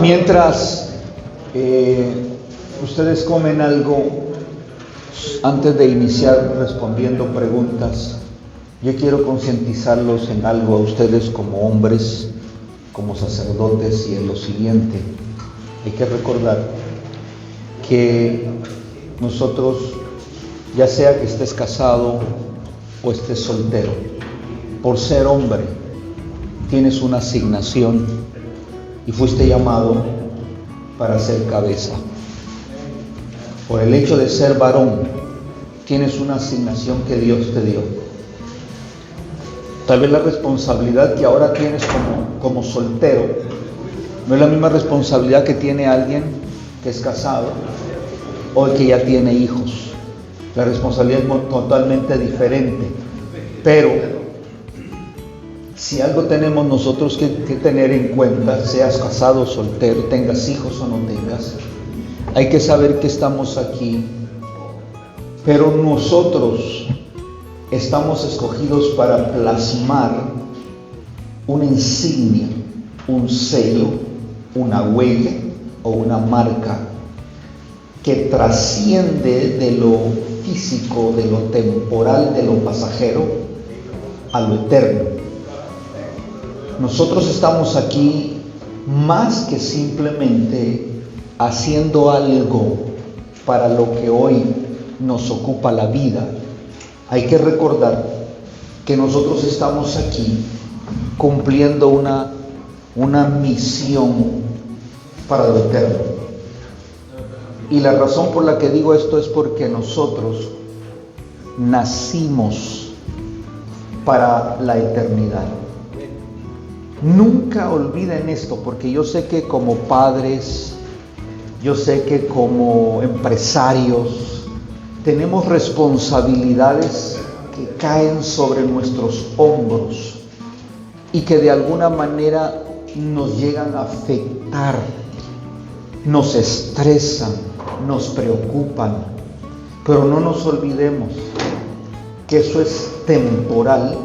Mientras ustedes comen algo, antes de iniciar respondiendo preguntas, yo quiero concientizarlos en algo a ustedes como hombres, como sacerdotes, y en lo siguiente. Hay que recordar que nosotros, ya sea que estés casado o estés soltero, por ser hombre, tienes una asignación y fuiste llamado para ser cabeza. Por el hecho de ser varón, tienes una asignación que Dios te dio. Tal vez la responsabilidad que ahora tienes como soltero no es la misma responsabilidad que tiene alguien que es casado o que ya tiene hijos. La responsabilidad es totalmente diferente. Pero si algo tenemos nosotros que tener en cuenta, seas casado o soltero, tengas hijos o no tengas, hay que saber que estamos aquí, pero nosotros estamos escogidos para plasmar una insignia, un sello, una huella o una marca que trasciende de lo físico, de lo temporal, de lo pasajero, a lo eterno. Nosotros estamos aquí más que simplemente haciendo algo para lo que hoy nos ocupa la vida. Hay que recordar que nosotros estamos aquí cumpliendo una misión para lo eterno. Y la razón por la que digo esto es porque nosotros nacimos para la eternidad. Nunca olviden esto, porque yo sé que como padres, yo sé que como empresarios, tenemos responsabilidades que caen sobre nuestros hombros y que de alguna manera nos llegan a afectar, nos estresan, nos preocupan. Pero no nos olvidemos que eso es temporal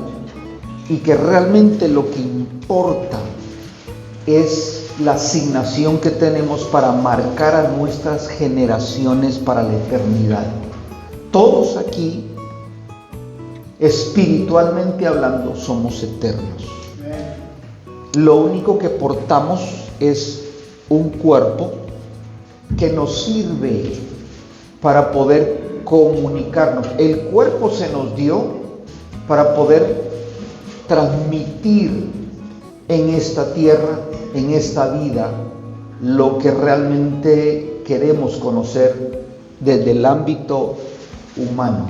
y que realmente lo que importa es la asignación que tenemos para marcar a nuestras generaciones para la eternidad. Todos aquí, espiritualmente hablando, somos eternos. Lo único que portamos es un cuerpo que nos sirve para poder comunicarnos. El cuerpo se nos dio para poder transmitir en esta tierra, en esta vida, lo que realmente queremos conocer desde el ámbito humano.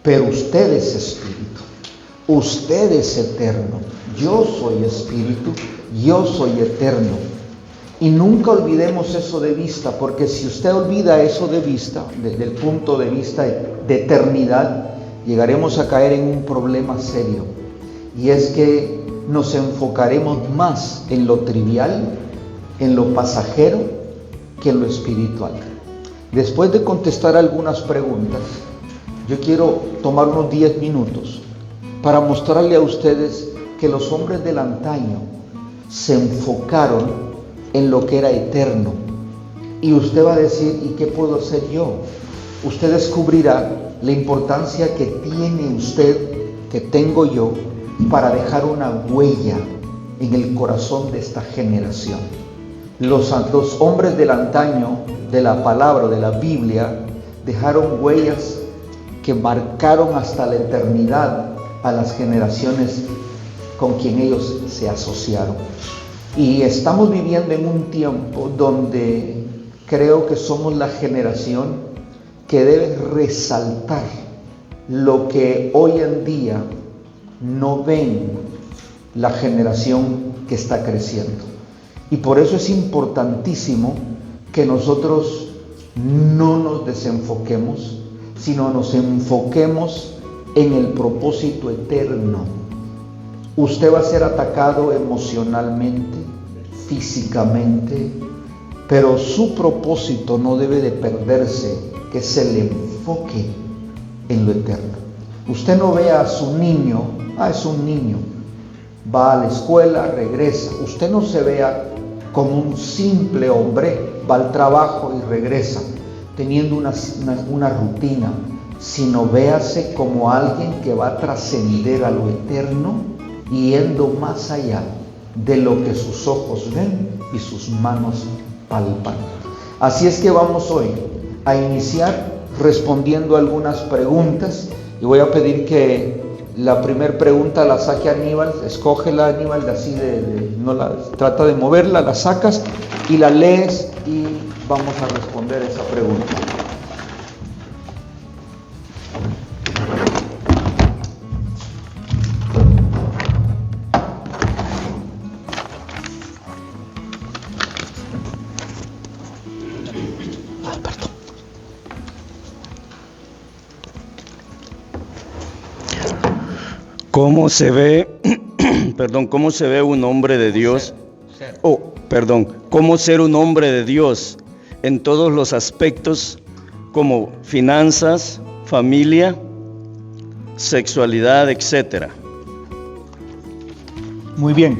Pero usted es espíritu, usted es eterno. Yo soy espíritu, yo soy eterno. Y nunca olvidemos eso de vista, porque si usted olvida eso de vista, desde el punto de vista de eternidad, llegaremos a caer en un problema serio. Y es que nos enfocaremos más en lo trivial, en lo pasajero, que en lo espiritual. Después de contestar algunas preguntas, yo quiero tomar unos 10 minutos para mostrarle a ustedes que los hombres del antaño se enfocaron en lo que era eterno. Y usted va a decir, ¿y qué puedo hacer yo? Usted descubrirá la importancia que tiene usted, que tengo yo, para dejar una huella en el corazón de esta generación. Los hombres del antaño, de la palabra, de la Biblia, dejaron huellas que marcaron hasta la eternidad a las generaciones con quien ellos se asociaron. Y estamos viviendo en un tiempo donde creo que somos la generación que debe resaltar lo que hoy en día no ven la generación que está creciendo. Y por eso es importantísimo que nosotros no nos desenfoquemos, sino nos enfoquemos en el propósito eterno. Usted va a ser atacado emocionalmente, físicamente, pero su propósito no debe de perderse, que es el enfoque en lo eterno. Usted no vea a su niño, es un niño, va a la escuela, regresa. Usted no se vea como un simple hombre, va al trabajo y regresa, teniendo una rutina, sino véase como alguien que va a trascender a lo eterno, yendo más allá de lo que sus ojos ven y sus manos palpan. Así es que vamos hoy a iniciar respondiendo algunas preguntas, y voy a pedir que la primera pregunta la saque Aníbal. Escógela, Aníbal, no la trata de moverla, la sacas y la lees y vamos a responder esa pregunta. ¿Cómo se ve, cómo se ve un hombre de Dios? ¿Cómo ser un hombre de Dios en todos los aspectos, como finanzas, familia, sexualidad, etcétera? Muy bien.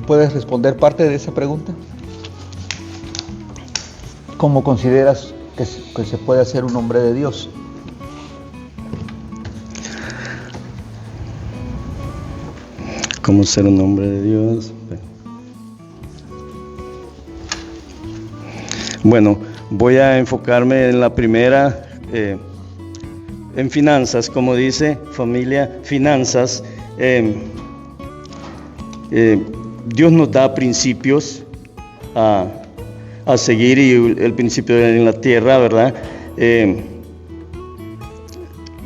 ¿Puedes responder parte de esa pregunta? ¿Cómo consideras que se puede ser un hombre de Dios? ¿Cómo ser un hombre de Dios? Bueno, voy a enfocarme en la primera, en finanzas, como dice, familia, finanzas. Dios nos da principios a seguir, y el principio en la tierra, ¿verdad?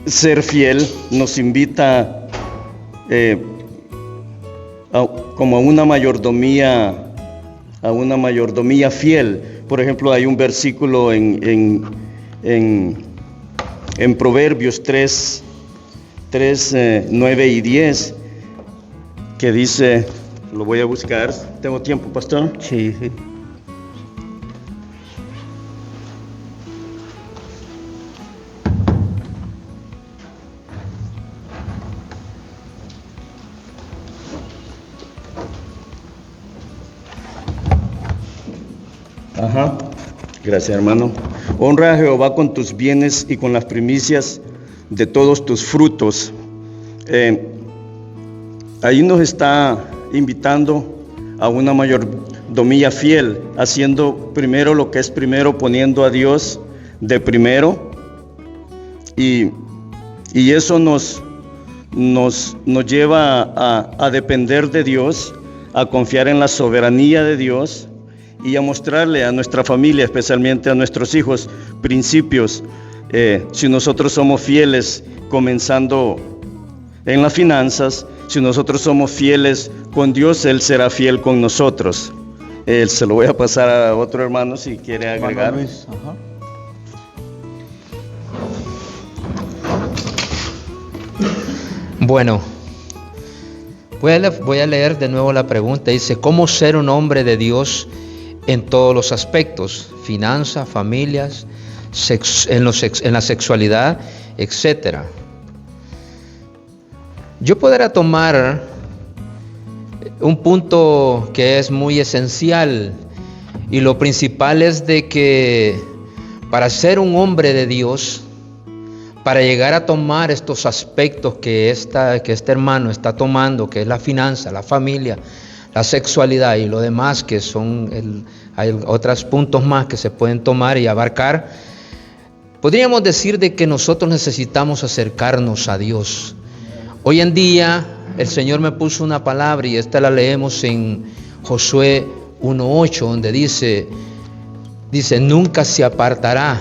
Ser fiel nos invita como a una mayordomía fiel. Por ejemplo, hay un versículo en Proverbios 3, 9 y 10 que dice, lo voy a buscar. ¿Tengo tiempo, pastor? Sí. Gracias, hermano. Honra a Jehová con tus bienes y con las primicias de todos tus frutos. Ahí nos está invitando a una mayordomía fiel, haciendo primero lo que es primero, poniendo a Dios de primero, y eso nos lleva a depender de Dios, a confiar en la soberanía de Dios y a mostrarle a nuestra familia, especialmente a nuestros hijos, principios. Si nosotros somos fieles comenzando en las finanzas, si nosotros somos fieles con Dios, Él será fiel con nosotros. Se lo voy a pasar a otro hermano si quiere agregar. Luis. Ajá. Bueno, voy a leer de nuevo la pregunta. Dice, ¿cómo ser un hombre de Dios en todos los aspectos? Finanzas, familias, en la sexualidad, etcétera. Yo podría tomar un punto que es muy esencial, y lo principal es de que para ser un hombre de Dios, para llegar a tomar estos aspectos que este hermano está tomando, que es la finanza, la familia, la sexualidad y lo demás, que hay otros puntos más que se pueden tomar y abarcar, podríamos decir de que nosotros necesitamos acercarnos a Dios. Hoy en día el Señor me puso una palabra, y esta la leemos en Josué 1:8, donde dice, nunca se apartará.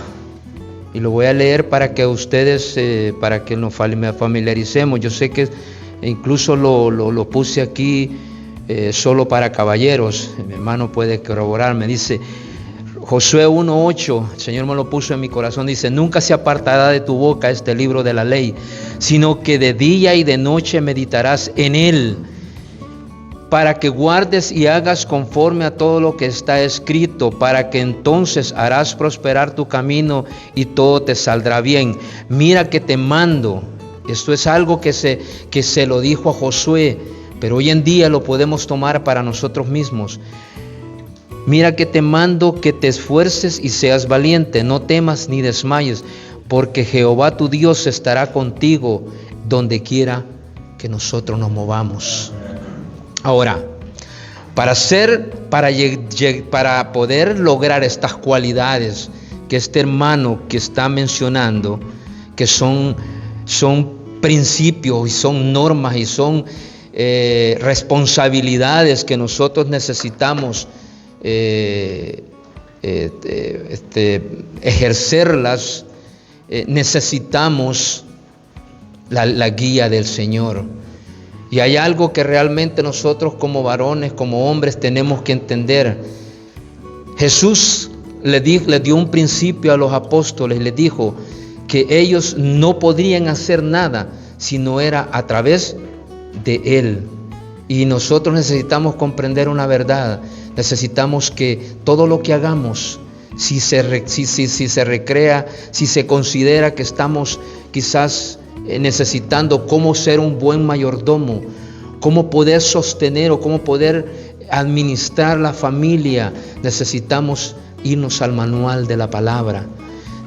Y lo voy a leer para que ustedes, para que nos familiaricemos. Yo sé que incluso lo puse aquí solo para caballeros. Mi hermano puede corroborarme. Dice Josué 1:8, el Señor me lo puso en mi corazón. Dice, nunca se apartará de tu boca este libro de la ley, sino que de día y de noche meditarás en él, para que guardes y hagas conforme a todo lo que está escrito, para que entonces harás prosperar tu camino y todo te saldrá bien. Mira que te mando. Esto es algo que se lo dijo a Josué, pero hoy en día lo podemos tomar para nosotros mismos. Mira que te mando que te esfuerces y seas valiente, no temas ni desmayes, porque Jehová tu Dios estará contigo donde quiera que nosotros nos movamos. Ahora, para poder lograr estas cualidades que este hermano que está mencionando, que son principios y son normas y son responsabilidades que nosotros necesitamos ejercerlas, necesitamos la guía del Señor. Y hay algo que realmente nosotros como varones, como hombres, tenemos que entender. Jesús le dio un principio a los apóstoles, les dijo que ellos no podrían hacer nada si no era a través de Él. Y nosotros necesitamos comprender una verdad. Necesitamos que todo lo que hagamos, si se recrea, si se considera que estamos quizás necesitando cómo ser un buen mayordomo, cómo poder sostener o cómo poder administrar la familia, necesitamos irnos al manual de la palabra.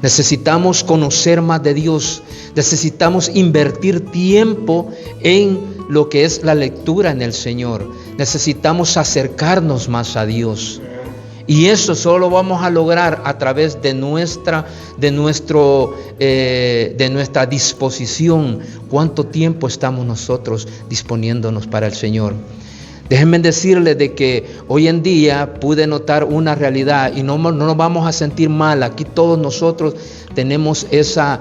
Necesitamos conocer más de Dios. Necesitamos invertir tiempo en lo que es la lectura en el Señor. Necesitamos acercarnos más a Dios. Y eso solo vamos a lograr a través de nuestra disposición. ¿Cuánto tiempo estamos nosotros disponiéndonos para el Señor? Déjenme decirles de que hoy en día pude notar una realidad y no nos vamos a sentir mal. Aquí todos nosotros tenemos esa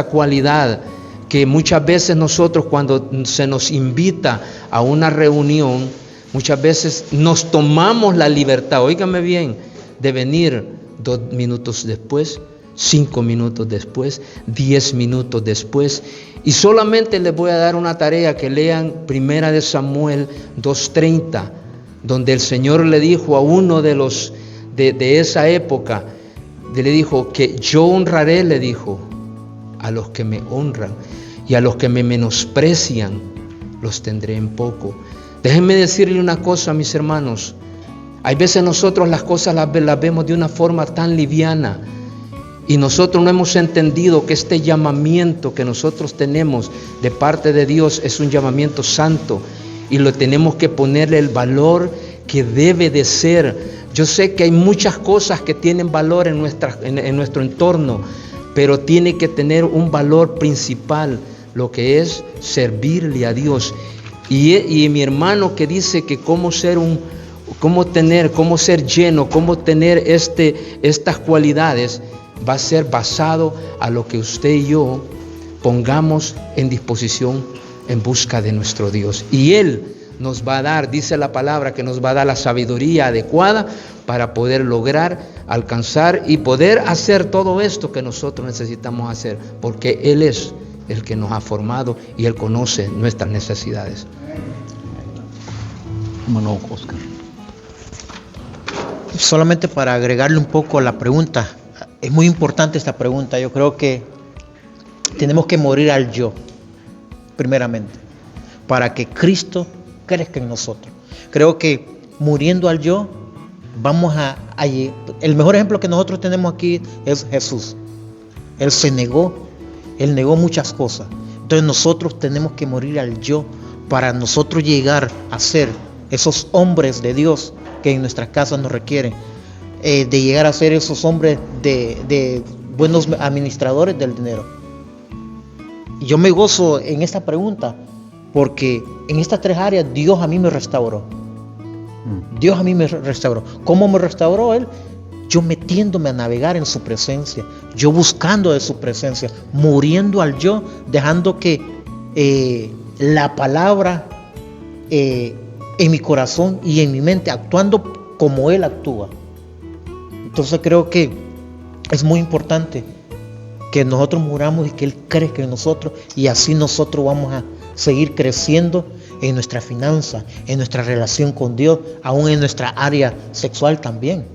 cualidad que muchas veces nosotros cuando se nos invita a una reunión, muchas veces nos tomamos la libertad, óigame bien, de venir 2 minutos después, 5 minutos después, 10 minutos después. Y solamente les voy a dar una tarea, que lean 1 de Samuel 2:30, donde el Señor le dijo a uno de los de esa época, le dijo que yo honraré, le dijo, a los que me honran, y a los que me menosprecian los tendré en poco. Déjenme decirle una cosa, mis hermanos. Hay veces nosotros las cosas las vemos de una forma tan liviana. Y nosotros no hemos entendido que este llamamiento que nosotros tenemos de parte de Dios es un llamamiento santo. Y lo tenemos que ponerle el valor que debe de ser. Yo sé que hay muchas cosas que tienen valor en nuestro entorno, pero tiene que tener un valor principal, lo que es servirle a Dios. Y mi hermano que dice que cómo ser lleno, cómo tener estas cualidades, va a ser basado a lo que usted y yo pongamos en disposición en busca de nuestro Dios. Y Él nos va a dar, dice la palabra, que nos va a dar la sabiduría adecuada para poder lograr, alcanzar y poder hacer todo esto que nosotros necesitamos hacer, porque Él es el que nos ha formado y Él conoce nuestras necesidades. Hermano Oscar. Solamente para agregarle un poco a la pregunta, es muy importante esta pregunta. Yo creo que tenemos que morir al yo, primeramente, para que Cristo crezca en nosotros. Creo que muriendo al yo, vamos a el mejor ejemplo que nosotros tenemos aquí es Jesús. Él se negó, Él negó muchas cosas. Entonces nosotros tenemos que morir al yo para nosotros llegar a ser esos hombres de Dios que en nuestras casas nos requieren. De llegar a ser esos hombres de buenos administradores del dinero. Y yo me gozo en esta pregunta porque en estas 3 áreas Dios a mí me restauró. Dios a mí me restauró. ¿Cómo me restauró Él? Yo metiéndome a navegar en su presencia, yo buscando de su presencia, muriendo al yo, dejando que la palabra en mi corazón y en mi mente, actuando como Él actúa. Entonces creo que es muy importante que nosotros muramos y que Él crezca en nosotros, y así nosotros vamos a seguir creciendo en nuestra finanza, en nuestra relación con Dios, aún en nuestra área sexual también.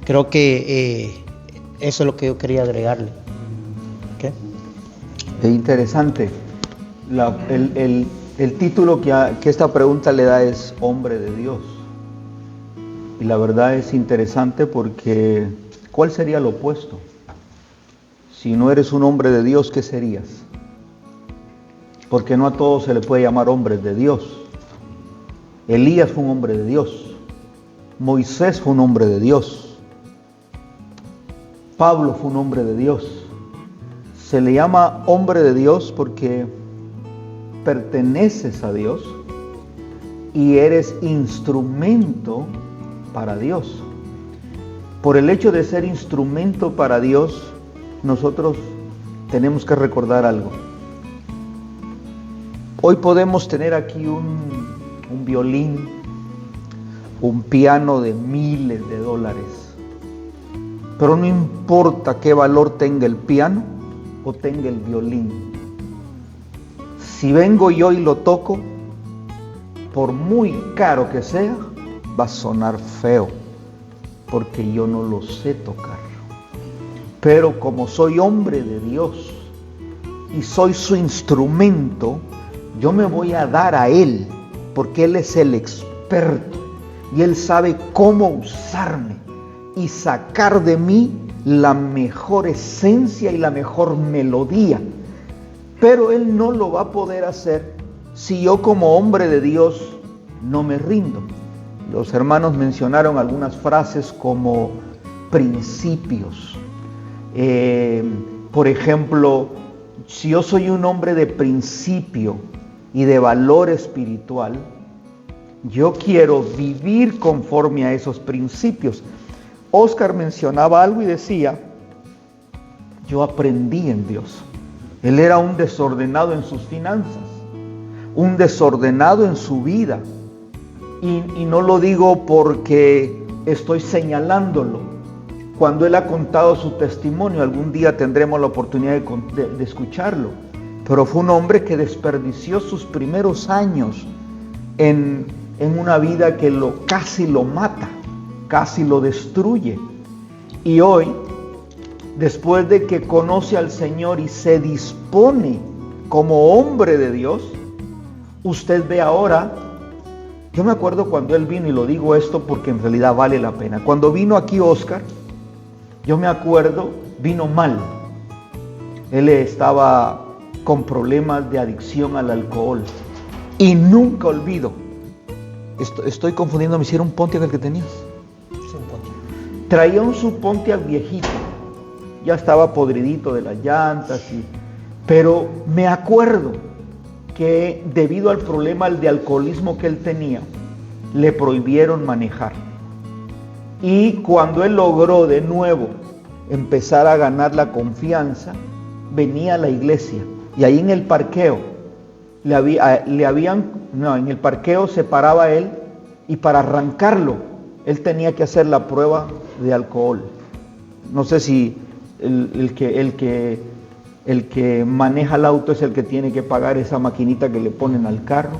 Creo que eso es lo que yo quería agregarle. ¿Okay? Es interesante. El título que esta pregunta le da es hombre de Dios. Y la verdad es interesante porque ¿cuál sería lo opuesto? Si no eres un hombre de Dios, ¿qué serías? Porque no a todos se le puede llamar hombres de Dios. Elías fue un hombre de Dios. Moisés fue un hombre de Dios. Pablo fue un hombre de Dios. Se le llama hombre de Dios porque perteneces a Dios y eres instrumento para Dios. Por el hecho de ser instrumento para Dios, nosotros tenemos que recordar algo. Hoy podemos tener aquí un violín, un piano de miles de dólares, pero no importa qué valor tenga el piano o tenga el violín. Si vengo yo y lo toco, por muy caro que sea, va a sonar feo, porque yo no lo sé tocar. Pero como soy hombre de Dios y soy su instrumento, yo me voy a dar a Él, porque Él es el experto y Él sabe cómo usarme y sacar de mí la mejor esencia y la mejor melodía. Pero Él no lo va a poder hacer si yo como hombre de Dios no me rindo. Los hermanos mencionaron algunas frases como principios. Por ejemplo, si yo soy un hombre de principio y de valor espiritual, yo quiero vivir conforme a esos principios. Oscar mencionaba algo y decía, yo aprendí en Dios. Él era un desordenado en sus finanzas, un desordenado en su vida. Y no lo digo porque estoy señalándolo. Cuando él ha contado su testimonio, algún día tendremos la oportunidad de escucharlo. Pero fue un hombre que desperdició sus primeros años en una vida que casi lo mata, casi lo destruye. Y hoy, después de que conoce al Señor y se dispone como hombre de Dios, usted ve ahora, yo me acuerdo cuando él vino, y lo digo esto porque en realidad vale la pena. Cuando vino aquí Oscar, yo me acuerdo, vino mal. Él estaba con problemas de adicción al alcohol. Y nunca olvido, estoy confundiendo, ¿me hicieron un Pontiac el que tenías? Sí, un Pontiac. Traía un su Pontiac viejito, ya estaba podridito de las llantas, pero me acuerdo que debido al problema de alcoholismo que él tenía, le prohibieron manejar. Y cuando él logró de nuevo empezar a ganar la confianza, venía a la iglesia y ahí en el parqueo en el parqueo se paraba él y para arrancarlo él tenía que hacer la prueba de alcohol. No sé si el que maneja el auto es el que tiene que pagar esa maquinita que le ponen al carro.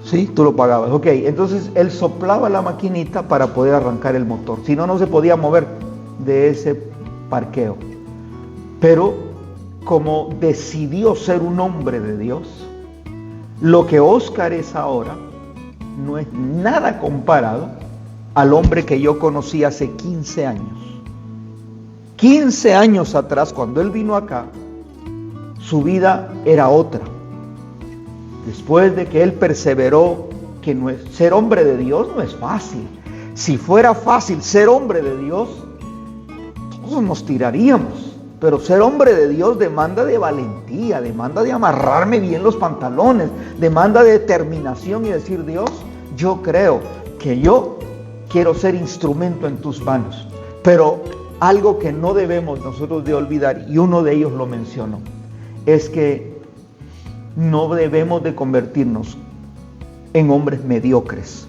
Sí, tú lo pagabas. Ok, entonces él soplaba la maquinita para poder arrancar el motor. Si no, no se podía mover de ese parqueo. Pero como decidió ser un hombre de Dios, lo que Oscar es ahora no es nada comparado al hombre que yo conocí hace 15 años. 15 años atrás, cuando él vino acá, su vida era otra. Después de que él perseveró, que ser hombre de Dios no es fácil. Si fuera fácil ser hombre de Dios, todos nos tiraríamos. Pero ser hombre de Dios demanda de valentía, demanda de amarrarme bien los pantalones, demanda de determinación y decir, Dios, yo creo que yo quiero ser instrumento en tus manos. Pero algo que no debemos nosotros de olvidar, y uno de ellos lo mencionó, es que no debemos de convertirnos en hombres mediocres.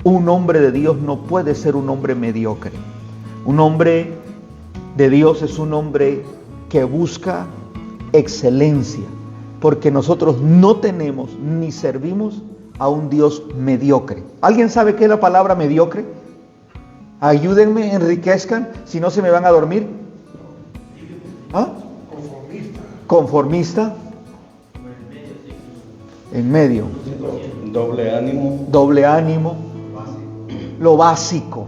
Un hombre de Dios no puede ser un hombre mediocre. Un hombre de Dios es un hombre que busca excelencia, porque nosotros no tenemos ni servimos a un Dios mediocre. ¿Alguien sabe qué es la palabra mediocre? Ayúdenme, enriquezcan, si no se me van a dormir. ¿Ah? Conformista. En medio. Doble ánimo. Doble ánimo. lo básico.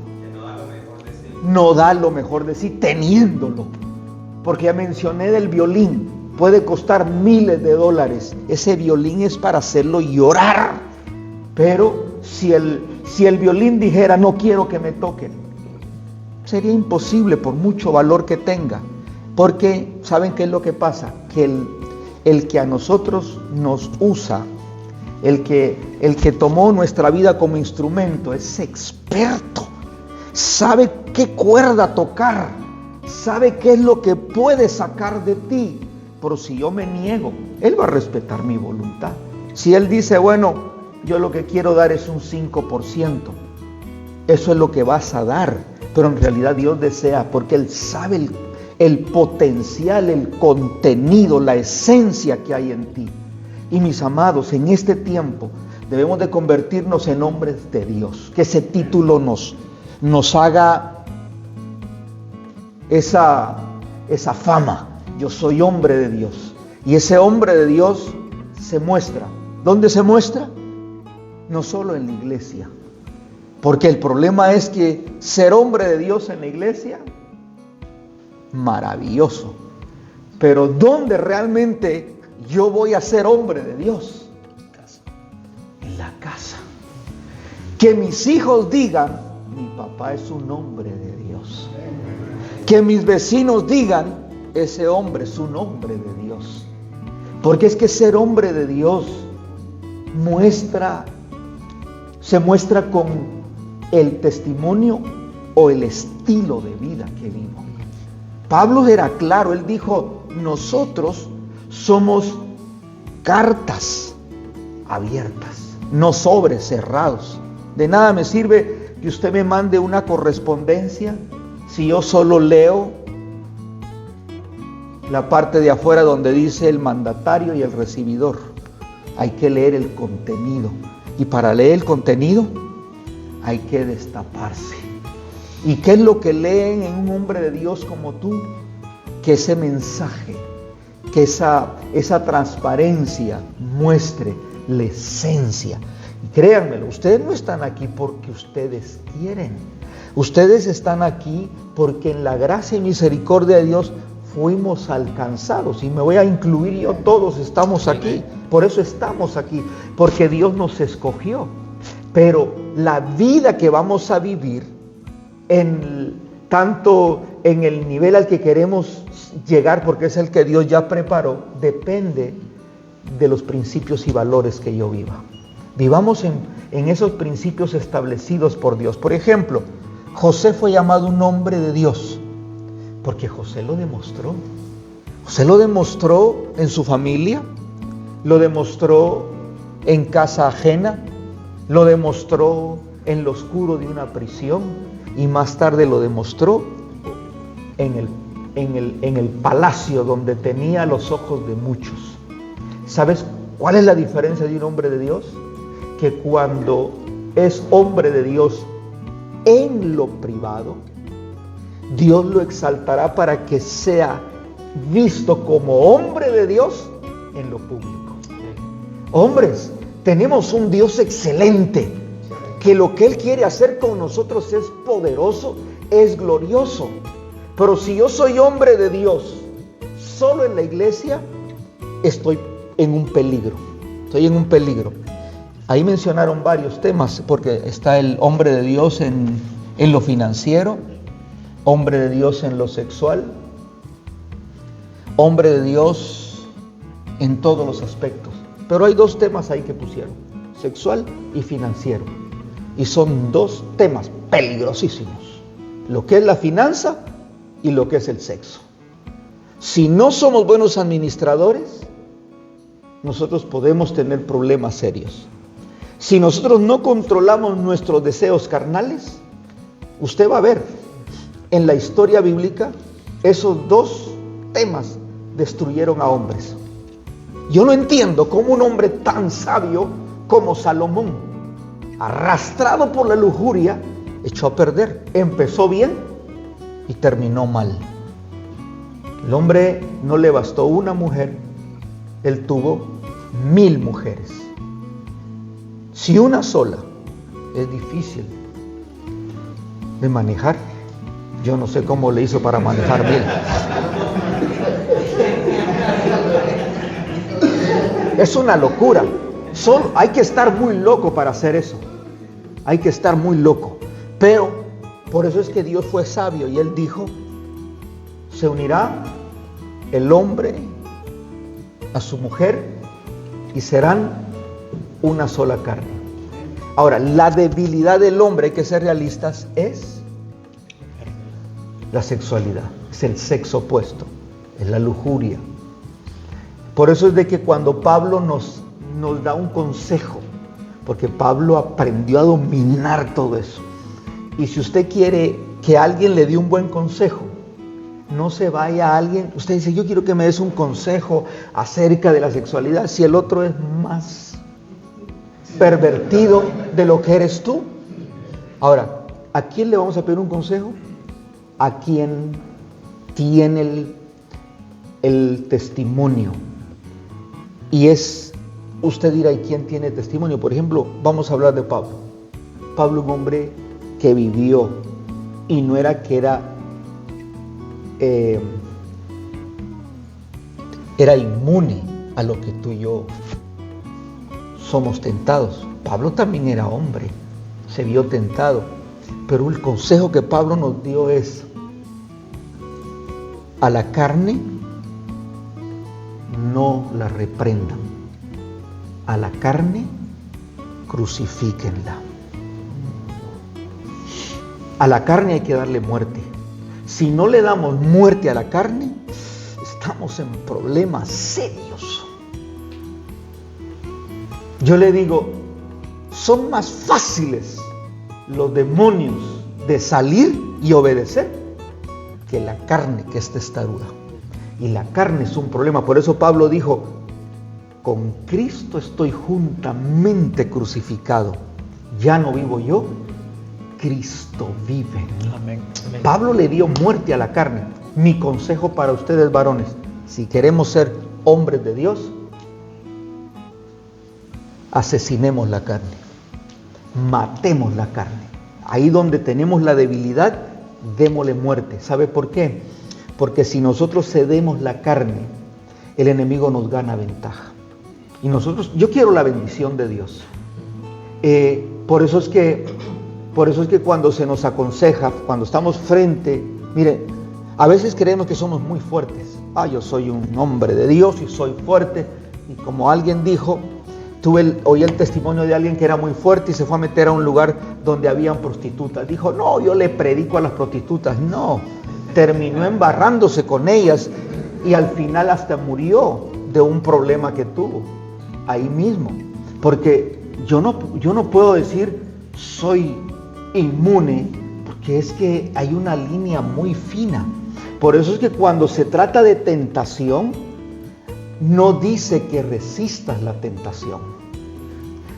No da lo mejor de sí teniéndolo. Porque ya mencioné del violín. Puede costar miles de dólares. Ese violín es para hacerlo llorar. Pero si el violín dijera, no quiero que me toquen, sería imposible por mucho valor que tenga. Porque, ¿saben qué es lo que pasa? Que el que a nosotros nos usa, el que tomó nuestra vida como instrumento, es experto. Sabe qué cuerda tocar, sabe qué es lo que puede sacar de ti. Pero si yo me niego, Él va a respetar mi voluntad. Si Él dice, bueno, yo lo que quiero dar es un 5%, eso es lo que vas a dar. Pero en realidad Dios desea, porque Él sabe el potencial, el contenido, la esencia que hay en ti. Y mis amados, en este tiempo debemos de convertirnos en hombres de Dios. Que ese título nos haga esa fama. Yo soy hombre de Dios. Y ese hombre de Dios se muestra. ¿Dónde se muestra? No solo en la iglesia. Porque el problema es que ser hombre de Dios en la iglesia, maravilloso. Pero ¿dónde realmente yo voy a ser hombre de Dios? En la casa. Que mis hijos digan, mi papá es un hombre de Dios. Que mis vecinos digan, ese hombre es un hombre de Dios. Porque es que ser hombre de Dios se muestra con el testimonio o el estilo de vida que vivo. Pablo era claro, él dijo, nosotros somos cartas abiertas, no sobres cerrados. De nada me sirve que usted me mande una correspondencia si yo solo leo la parte de afuera donde dice el mandatario y el recibidor. Hay que leer el contenido. Y para leer el contenido hay que destaparse. ¿Y qué es lo que leen en un hombre de Dios como tú? Que ese mensaje, que esa transparencia muestre la esencia. Y créanmelo, ustedes no están aquí porque ustedes quieren. Ustedes están aquí porque en la gracia y misericordia de Dios fuimos alcanzados. Y me voy a incluir yo, todos estamos aquí. Por eso estamos aquí, porque Dios nos escogió. Pero la vida que vamos a vivir, tanto en el nivel al que queremos llegar, porque es el que Dios ya preparó, depende de los principios y valores que yo viva. Vivamos en esos principios establecidos por Dios. Por ejemplo, José fue llamado un hombre de Dios, porque José lo demostró. José lo demostró en su familia, lo demostró en casa ajena, lo demostró en lo oscuro de una prisión y más tarde lo demostró en el palacio donde tenía los ojos de muchos. ¿Sabes cuál es la diferencia de un hombre de Dios? Que cuando es hombre de Dios en lo privado, Dios lo exaltará para que sea visto como hombre de Dios en lo público. Hombres, tenemos un Dios excelente, que lo que Él quiere hacer con nosotros es poderoso, es glorioso. Pero si yo soy hombre de Dios solo en la iglesia, estoy en un peligro. Ahí mencionaron varios temas, porque está el hombre de Dios en lo financiero, hombre de Dios en lo sexual, hombre de Dios en todos los aspectos. Pero hay dos temas ahí que pusieron, sexual y financiero. Y son dos temas peligrosísimos. Lo que es la finanza y lo que es el sexo. Si no somos buenos administradores, nosotros podemos tener problemas serios. Si nosotros no controlamos nuestros deseos carnales, usted va a ver en la historia bíblica, esos dos temas destruyeron a hombres. Yo no entiendo cómo un hombre tan sabio como Salomón, arrastrado por la lujuria, echó a perder. Empezó bien y terminó mal. El hombre no le bastó una mujer, él tuvo 1000 mujeres. Si una sola es difícil, ¿De manejar? Yo no sé cómo le hizo para manejar bien. Es una locura. Hay que estar muy loco para hacer eso. Hay que estar muy loco. Pero por eso es que Dios fue sabio y Él dijo, se unirá el hombre a su mujer y serán una sola carne. Ahora, la debilidad del hombre, hay que ser realistas, es la sexualidad, es el sexo opuesto, es la lujuria. Por eso es de que cuando Pablo nos da un consejo, porque Pablo aprendió a dominar todo eso. Y si usted quiere que alguien le dé un buen consejo, no se vaya a alguien, usted dice, yo quiero que me des un consejo acerca de la sexualidad, si el otro es más pervertido de lo que eres tú. Ahora, ¿a quién le vamos a pedir un consejo? A quien tiene el testimonio. Y usted dirá, ¿y quién tiene testimonio? Por ejemplo, vamos a hablar de Pablo. Pablo, un hombre que vivió, y no era que era inmune a lo que tú y yo somos tentados. Pablo también era hombre, se vio tentado, pero el consejo que Pablo nos dio es: a la carne no la reprendan, a la carne crucifíquenla. A la carne hay que darle muerte. Si no le damos muerte a la carne, estamos en problemas serios. Yo le digo, son más fáciles los demonios de salir y obedecer que la carne, que es testaruda. Y la carne es un problema. Por eso Pablo dijo, con Cristo estoy juntamente crucificado. Ya no vivo yo, Cristo vive. Amén. Amén. Pablo le dio muerte a la carne. Mi consejo para ustedes, varones, si queremos ser hombres de Dios, asesinemos la carne, matemos la carne. Ahí donde tenemos la debilidad, démosle muerte. ¿Sabe por qué? Porque si nosotros cedemos la carne, el enemigo nos gana ventaja. Y yo quiero la bendición de Dios. Por eso es que cuando se nos aconseja, cuando estamos frente, mire, a veces creemos que somos muy fuertes. Yo soy un hombre de Dios y soy fuerte. Y como alguien dijo, oí el testimonio de alguien que era muy fuerte y se fue a meter a un lugar donde habían prostitutas. Dijo, no, yo le predico a las prostitutas. No, terminó embarrándose con ellas y al final hasta murió de un problema que tuvo ahí mismo. Porque yo no puedo decir soy inmune, porque es que hay una línea muy fina. Por eso es que cuando se trata de tentación, no dice que resistas la tentación,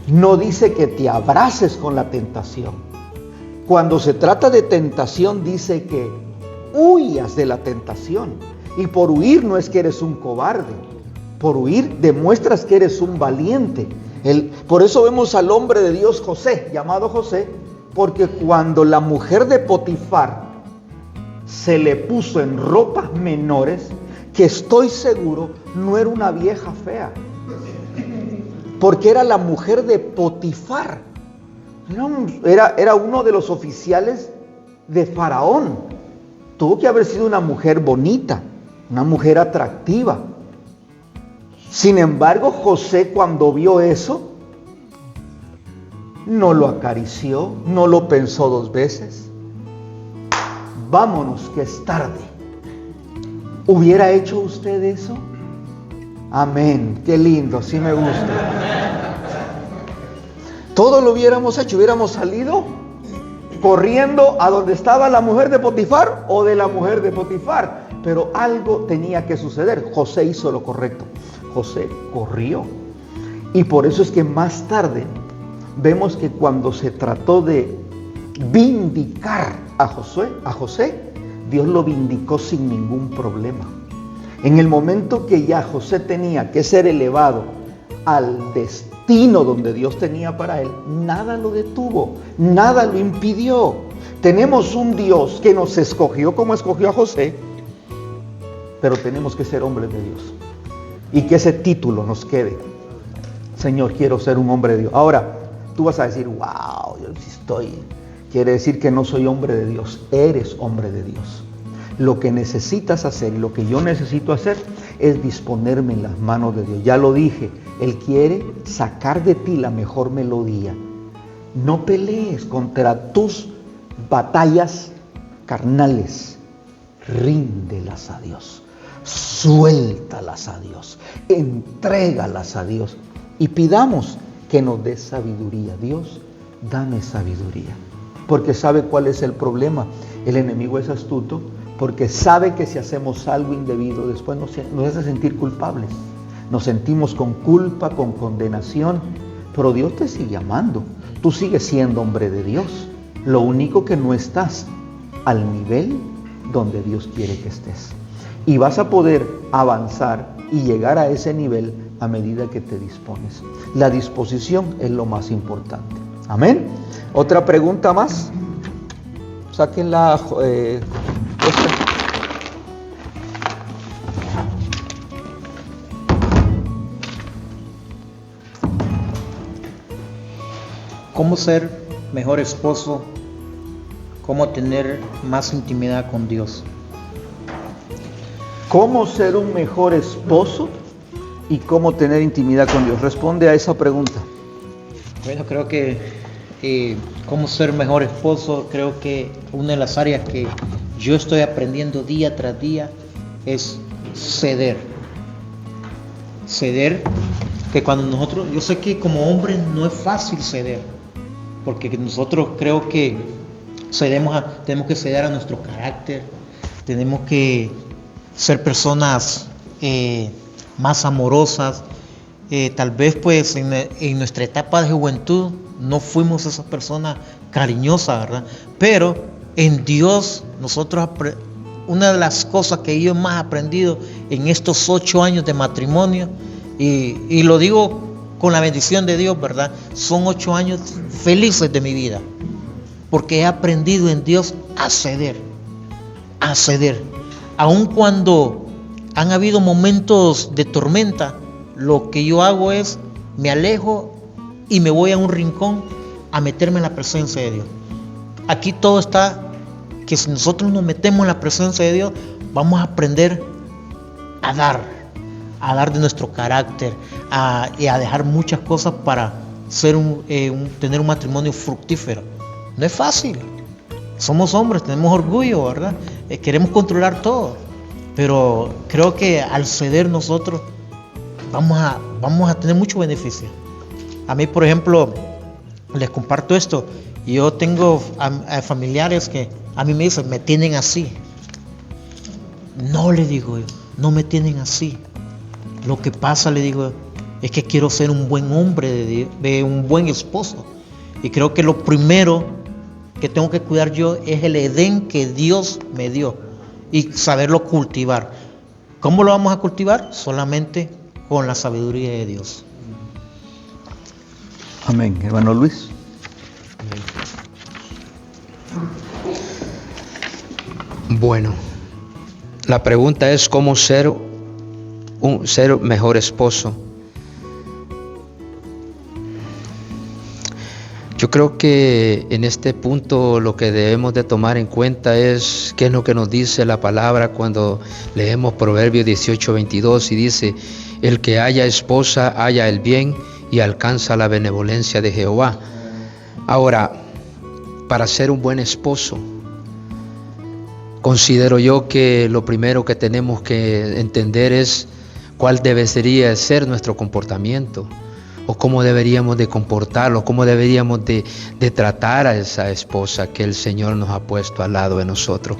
no dice que te abraces con la tentación. Cuando se trata de tentación, dice que huyas de la tentación. Y por huir no es que eres un cobarde, por huir demuestras que eres un valiente. Por eso vemos al hombre de Dios José, llamado José, porque cuando la mujer de Potifar se le puso en ropas menores, que estoy seguro no era una vieja fea, porque era la mujer de Potifar, era uno de los oficiales de Faraón. Tuvo que haber sido una mujer bonita, una mujer atractiva. Sin embargo, José, cuando vio eso, no lo acarició, no lo pensó dos veces. Vámonos, que es tarde. ¿Hubiera hecho usted eso? Amén, qué lindo, así me gusta. Todo lo hubiéramos hecho, hubiéramos salido corriendo a donde estaba la mujer de Potifar o de la mujer de Potifar. Pero algo tenía que suceder. José hizo lo correcto. José corrió. Y por eso es que más tarde vemos que cuando se trató de vindicar a José, Dios lo vindicó sin ningún problema. En el momento que ya José tenía que ser elevado al destino donde Dios tenía para él, nada lo detuvo, nada lo impidió. Tenemos un Dios que nos escogió como escogió a José, pero tenemos que ser hombres de Dios. Y que ese título nos quede. Señor, quiero ser un hombre de Dios. Ahora, tú vas a decir, wow, yo sí estoy. Quiere decir que no soy hombre de Dios. Eres hombre de Dios. Lo que necesitas hacer y lo que yo necesito hacer es disponerme en las manos de Dios. Ya lo dije, Él quiere sacar de ti la mejor melodía. No pelees contra tus batallas carnales. Ríndelas a Dios. Suéltalas a Dios. Entrégalas a Dios. Y pidamos que nos dé sabiduría. Dios, dame sabiduría. Porque sabe cuál es el problema. El enemigo es astuto. Porque sabe que si hacemos algo indebido, después nos hace sentir culpables. Nos sentimos con culpa, con condenación. Pero Dios te sigue amando. Tú sigues siendo hombre de Dios. Lo único que no estás al nivel donde Dios quiere que estés. Y vas a poder avanzar y llegar a ese nivel a medida que te dispones. La disposición es lo más importante. Amén. Otra pregunta más. Saquen la... ¿Cómo ser mejor esposo? ¿Cómo tener más intimidad con Dios? ¿Cómo ser un mejor esposo y cómo tener intimidad con Dios? Responde a esa pregunta. Bueno, creo que cómo ser mejor esposo, creo que una de las áreas que yo estoy aprendiendo día tras día es ceder. Ceder, que cuando nosotros, yo sé que como hombres no es fácil ceder, porque nosotros creo que tenemos que ceder a nuestro carácter, tenemos que ser personas más amorosas. Tal vez pues en nuestra etapa de juventud no fuimos esas personas cariñosas, ¿verdad? Pero en Dios nosotros, una de las cosas que yo más he aprendido en estos 8 años de matrimonio, y lo digo con la bendición de Dios, ¿verdad? Son 8 años felices de mi vida, porque he aprendido en Dios a ceder. Aun cuando han habido momentos de tormenta, lo que yo hago es, me alejo y me voy a un rincón a meterme en la presencia de Dios. Aquí todo está, que si nosotros nos metemos en la presencia de Dios, vamos a aprender a dar de nuestro carácter, y a dejar muchas cosas para tener un matrimonio fructífero. No es fácil. Somos hombres, tenemos orgullo, ¿verdad? Queremos controlar todo. Pero creo que al ceder nosotros vamos a tener mucho beneficio. A mí, por ejemplo, les comparto esto. Yo tengo familiares que a mí me dicen, me tienen así. No, le digo yo, no me tienen así. Lo que pasa, le digo, es que quiero ser un buen hombre, de un buen esposo. Y creo que lo primero que tengo que cuidar yo es el Edén que Dios me dio y saberlo cultivar. ¿Cómo lo vamos a cultivar? Solamente con la sabiduría de Dios. Amén. Hermano Luis. Bueno, la pregunta es cómo ser mejor esposo. Yo creo que en este punto lo que debemos de tomar en cuenta es qué es lo que nos dice la palabra cuando leemos Proverbios 18:22 y dice: el que haya esposa halla el bien y alcanza la benevolencia de Jehová. Ahora, para ser un buen esposo, considero yo que lo primero que tenemos que entender es cuál debería ser nuestro comportamiento, o cómo deberíamos de comportarlo, cómo deberíamos de tratar a esa esposa que el Señor nos ha puesto al lado de nosotros.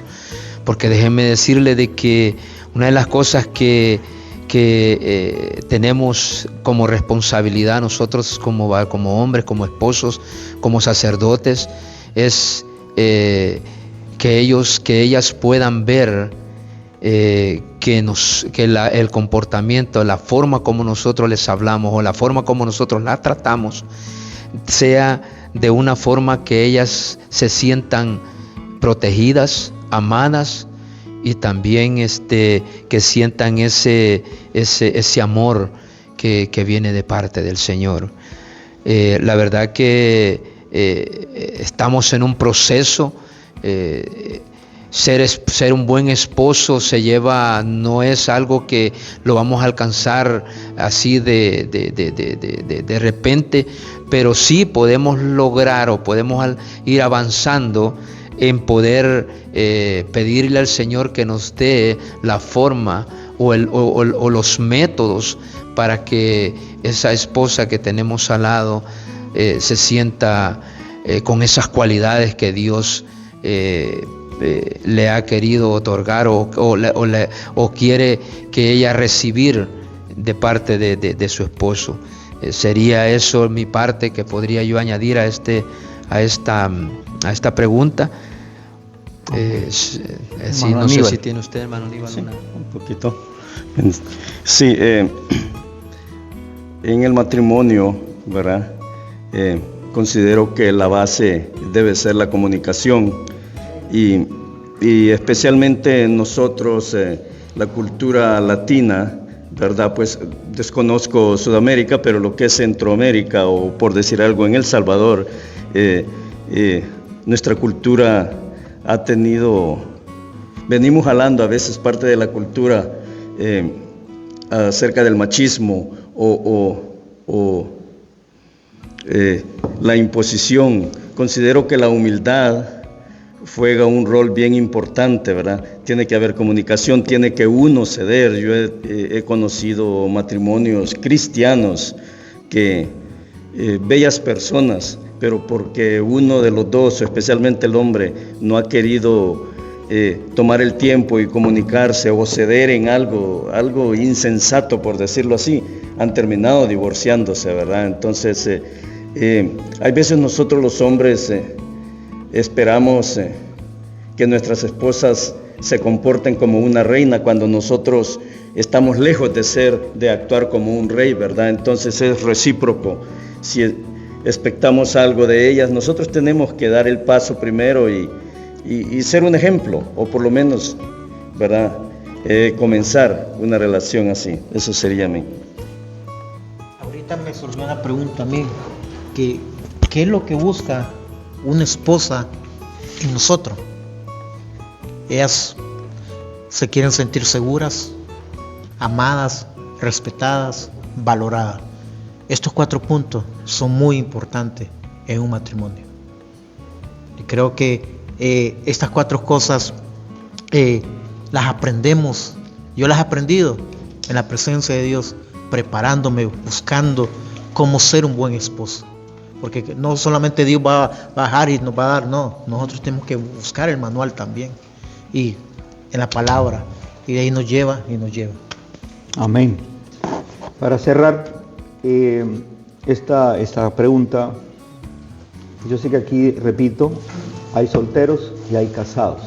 Porque déjenme decirle de que una de las cosas que tenemos como responsabilidad nosotros como hombres, como esposos, como sacerdotes, es que ellas puedan ver el comportamiento, la forma como nosotros les hablamos o la forma como nosotros las tratamos, sea de una forma que ellas se sientan protegidas, amadas, y también que sientan ese amor que viene de parte del Señor. La verdad que estamos en un proceso. Ser un buen esposo no es algo que lo vamos a alcanzar así de repente, pero sí podemos lograr o podemos ir avanzando en poder pedirle al Señor que nos dé la forma o los métodos para que esa esposa que tenemos al lado se sienta con esas cualidades que Dios le ha querido otorgar o quiere que ella recibir de parte de su esposo. Sería eso mi parte que podría yo añadir a esta pregunta. Sí, no sé si tiene usted, hermano Aníbal, sí, un poquito. Sí, en el matrimonio, ¿verdad? Considero que la base debe ser la comunicación y especialmente nosotros, la cultura latina, ¿verdad? Pues desconozco Sudamérica, pero lo que es Centroamérica o por decir algo en El Salvador, nuestra cultura ha tenido, venimos jalando a veces parte de la cultura acerca del machismo o la imposición. Considero que la humildad juega un rol bien importante, ¿verdad? Tiene que haber comunicación, tiene que uno ceder. Yo he conocido matrimonios cristianos que bellas personas, pero porque uno de los dos, especialmente el hombre, no ha querido tomar el tiempo y comunicarse o ceder en algo insensato, por decirlo así, han terminado divorciándose, ¿verdad? Entonces, hay veces nosotros los hombres esperamos que nuestras esposas se comporten como una reina cuando nosotros estamos lejos de actuar como un rey, ¿verdad? Entonces es recíproco. Si expectamos algo de ellas, nosotros tenemos que dar el paso primero y ser un ejemplo, o por lo menos, ¿verdad? Comenzar una relación así. Eso sería a mí. Ahorita me surgió una pregunta a mí, ¿qué es lo que busca una esposa en nosotros? Ellas se quieren sentir seguras, amadas, respetadas, valoradas. Estos 4 puntos son muy importantes en un matrimonio. Y creo que estas 4 cosas las aprendemos. Yo las he aprendido en la presencia de Dios, preparándome, buscando cómo ser un buen esposo. Porque no solamente Dios va a bajar y nos va a dar, no. Nosotros tenemos que buscar el manual también. Y en la palabra. Y de ahí nos lleva y nos lleva. Amén. Para cerrar esta pregunta, yo sé que aquí, repito, hay solteros y hay casados.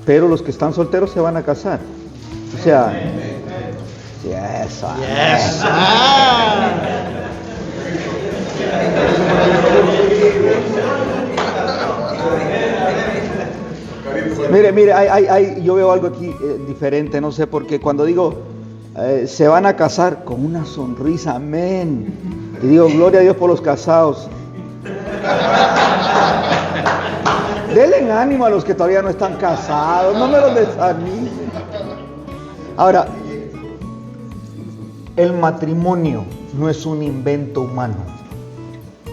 Pero los que están solteros se van a casar. O sea, Mire, yo veo algo aquí diferente, no sé por qué. Cuando digo se van a casar con una sonrisa, amén. Y digo, gloria a Dios por los casados. Denle ánimo a los que todavía no están casados, no me los desanimen. Ahora, el matrimonio no es un invento humano.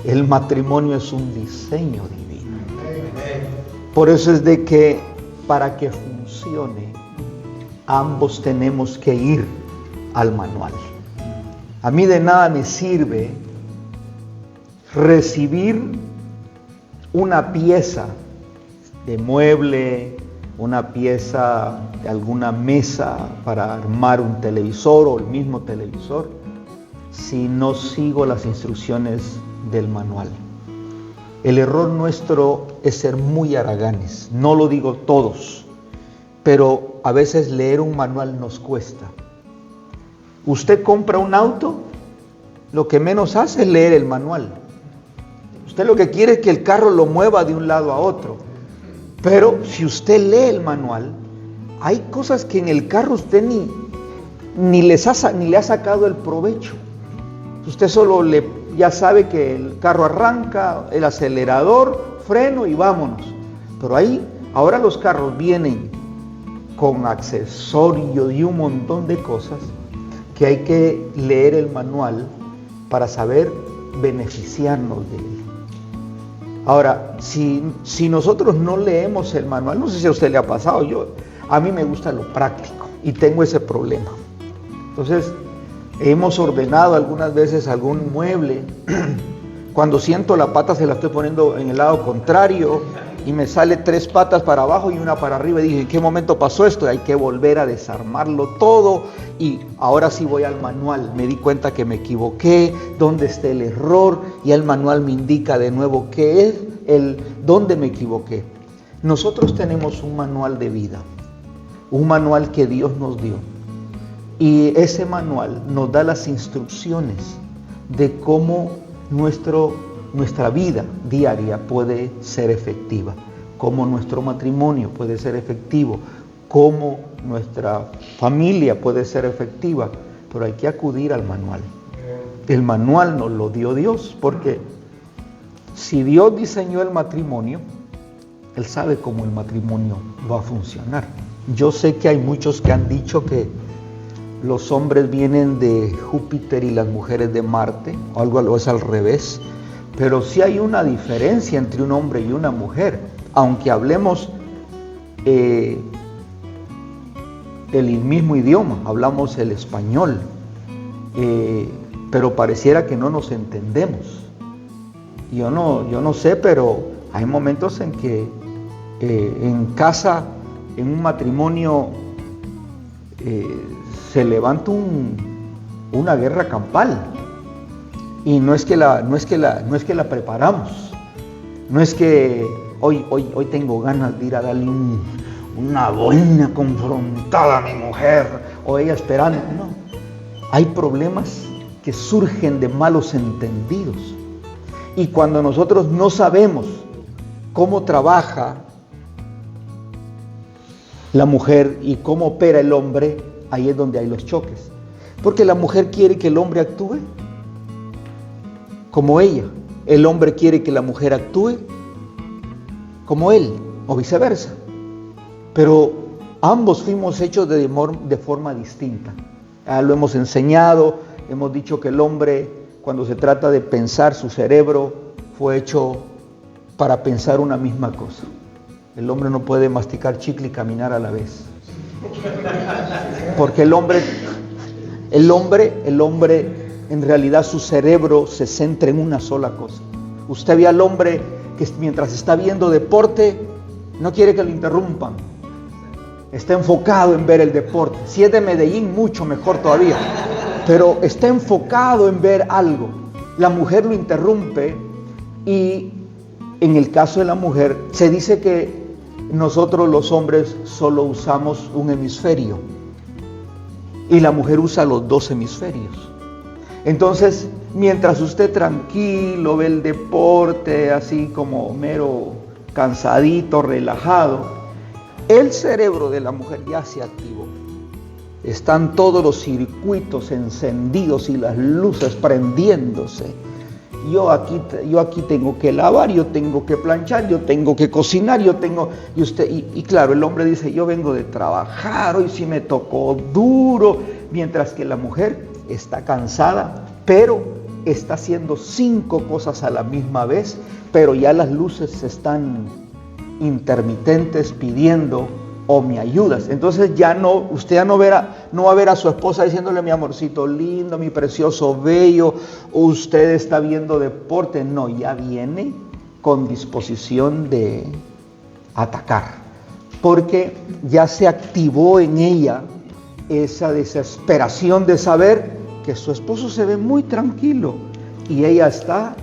El matrimonio es un diseño divino. Por eso es de que para que funcione, ambos tenemos que ir al manual. A mí de nada me sirve recibir una pieza de mueble, una pieza de alguna mesa para armar un televisor o el mismo televisor, si no sigo las instrucciones del manual. El error nuestro es ser muy haraganes. No lo digo todos, pero a veces leer un manual nos cuesta. Usted compra un auto, lo que menos hace es leer el manual. Usted lo que quiere es que el carro lo mueva de un lado a otro. Pero si usted lee el manual, hay cosas que en el carro usted ni le ha sacado el provecho. Usted solo ya sabe que el carro arranca, el acelerador, freno y vámonos. Pero ahora los carros vienen con accesorios y un montón de cosas que hay que leer el manual para saber beneficiarnos de él. Ahora, si nosotros no leemos el manual, no sé si a usted le ha pasado, a mí me gusta lo práctico y tengo ese problema. Entonces, hemos ordenado algunas veces algún mueble, cuando siento la pata se la estoy poniendo en el lado contrario y me sale 3 patas para abajo y una para arriba, y dije, ¿en qué momento pasó esto? Hay que volver a desarmarlo todo, y ahora sí voy al manual, me di cuenta que me equivoqué, dónde está el error, y el manual me indica de nuevo qué es, dónde me equivoqué. Nosotros tenemos un manual de vida, un manual que Dios nos dio, y ese manual nos da las instrucciones de cómo nuestra vida diaria puede ser efectiva, cómo nuestro matrimonio puede ser efectivo, cómo nuestra familia puede ser efectiva, pero hay que acudir al manual. El manual nos lo dio Dios, porque si Dios diseñó el matrimonio, Él sabe cómo el matrimonio va a funcionar. Yo sé que hay muchos que han dicho que los hombres vienen de Júpiter y las mujeres de Marte, o algo es al revés, pero sí hay una diferencia entre un hombre y una mujer, aunque hablemos el mismo idioma, hablamos el español, pero pareciera que no nos entendemos. Yo no sé, pero hay momentos en que en casa, en un matrimonio, se levanta una guerra campal, y no es que la preparamos, no es que hoy tengo ganas de ir a darle una buena confrontada a mi mujer, o ella esperando. No, hay problemas que surgen de malos entendidos, y cuando nosotros no sabemos cómo trabaja la mujer y cómo opera el hombre, ahí es donde hay los choques. Porque la mujer quiere que el hombre actúe como ella, el hombre quiere que la mujer actúe como él, o viceversa. Pero ambos fuimos hechos de forma distinta. Lo hemos enseñado, hemos dicho que el hombre, cuando se trata de pensar, su cerebro fue hecho para pensar una misma cosa. El hombre no puede masticar chicle y caminar a la vez. Porque el hombre en realidad su cerebro se centra en una sola cosa. Usted ve al hombre que mientras está viendo deporte, no quiere que lo interrumpan. Está enfocado en ver el deporte. Si es de Medellín, mucho mejor todavía. Pero está enfocado en ver algo. La mujer lo interrumpe, y en el caso de la mujer, se dice que nosotros los hombres solo usamos un hemisferio y la mujer usa los 2 hemisferios. Entonces, mientras usted tranquilo ve el deporte, así como mero cansadito, relajado, el cerebro de la mujer ya se activó. Están todos los circuitos encendidos y las luces prendiéndose. Yo aquí tengo que lavar, yo tengo que planchar, yo tengo que cocinar, y claro, el hombre dice, yo vengo de trabajar, hoy sí me tocó duro, mientras que la mujer está cansada, pero está haciendo 5 cosas a la misma vez, pero ya las luces están intermitentes pidiendo, o me ayudas. Entonces usted ya no va a ver a su esposa diciéndole, mi amorcito lindo, mi precioso bello, usted está viendo deporte. No, ya viene con disposición de atacar, porque ya se activó en ella esa desesperación de saber que su esposo se ve muy tranquilo, y ella está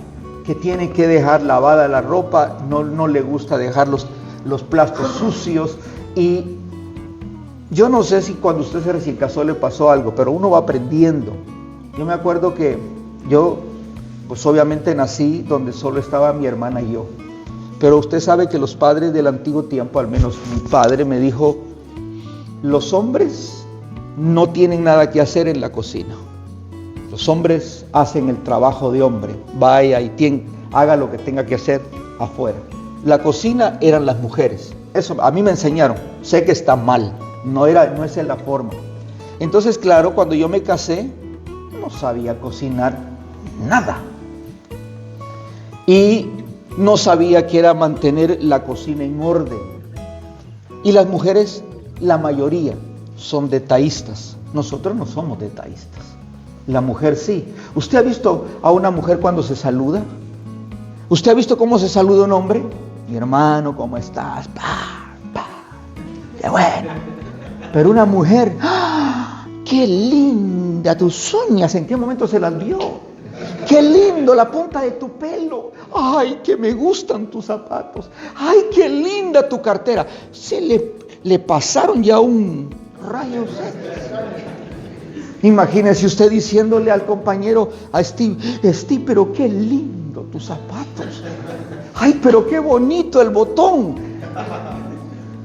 que tiene que dejar lavada la ropa, no le gusta dejar los plastos sucios. Y yo no sé si cuando usted se recién casó le pasó algo, pero uno va aprendiendo. Yo me acuerdo que yo, pues obviamente nací donde solo estaba mi hermana y yo, Pero usted sabe que los padres del antiguo tiempo, al menos mi padre me dijo, los hombres no tienen nada que hacer en la cocina. Los hombres hacen el trabajo de hombre. Vaya y haga lo que tenga que hacer afuera. La cocina eran las mujeres. Eso a mí me enseñaron. Sé que está mal. No es la forma. Entonces, claro, cuando yo me casé, no sabía cocinar nada. Y no sabía qué era mantener la cocina en orden. Y las mujeres, la mayoría, son detallistas. Nosotros no somos detallistas. La mujer sí. ¿Usted ha visto a una mujer cuando se saluda? ¿Usted ha visto cómo se saluda un hombre? Mi hermano, ¿cómo estás? ¡Qué bueno! Pero una mujer, ¡ah! ¡Qué linda tus uñas! ¿En qué momento se las vio? ¡Qué lindo la punta de tu pelo! ¡Ay, que me gustan tus zapatos! ¡Ay, qué linda tu cartera! Se le pasaron ya un rayo X. Imagínese usted diciéndole al compañero, a Steve, pero qué lindo tus zapatos. ¡Ay, pero qué bonito el botón!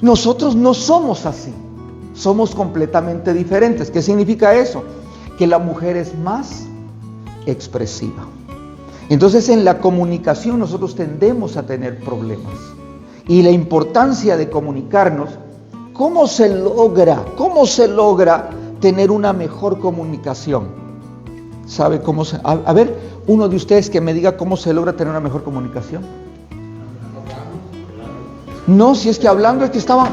Nosotros no somos así. Somos completamente diferentes. ¿Qué significa eso? Que la mujer es más expresiva. Entonces, en la comunicación nosotros tendemos a tener problemas. Y la importancia de comunicarnos, ¿cómo se logra tener una mejor comunicación? ¿Sabe cómo se...? A ver, uno de ustedes que me diga cómo se logra tener una mejor comunicación. No, si es que hablando es que estaban...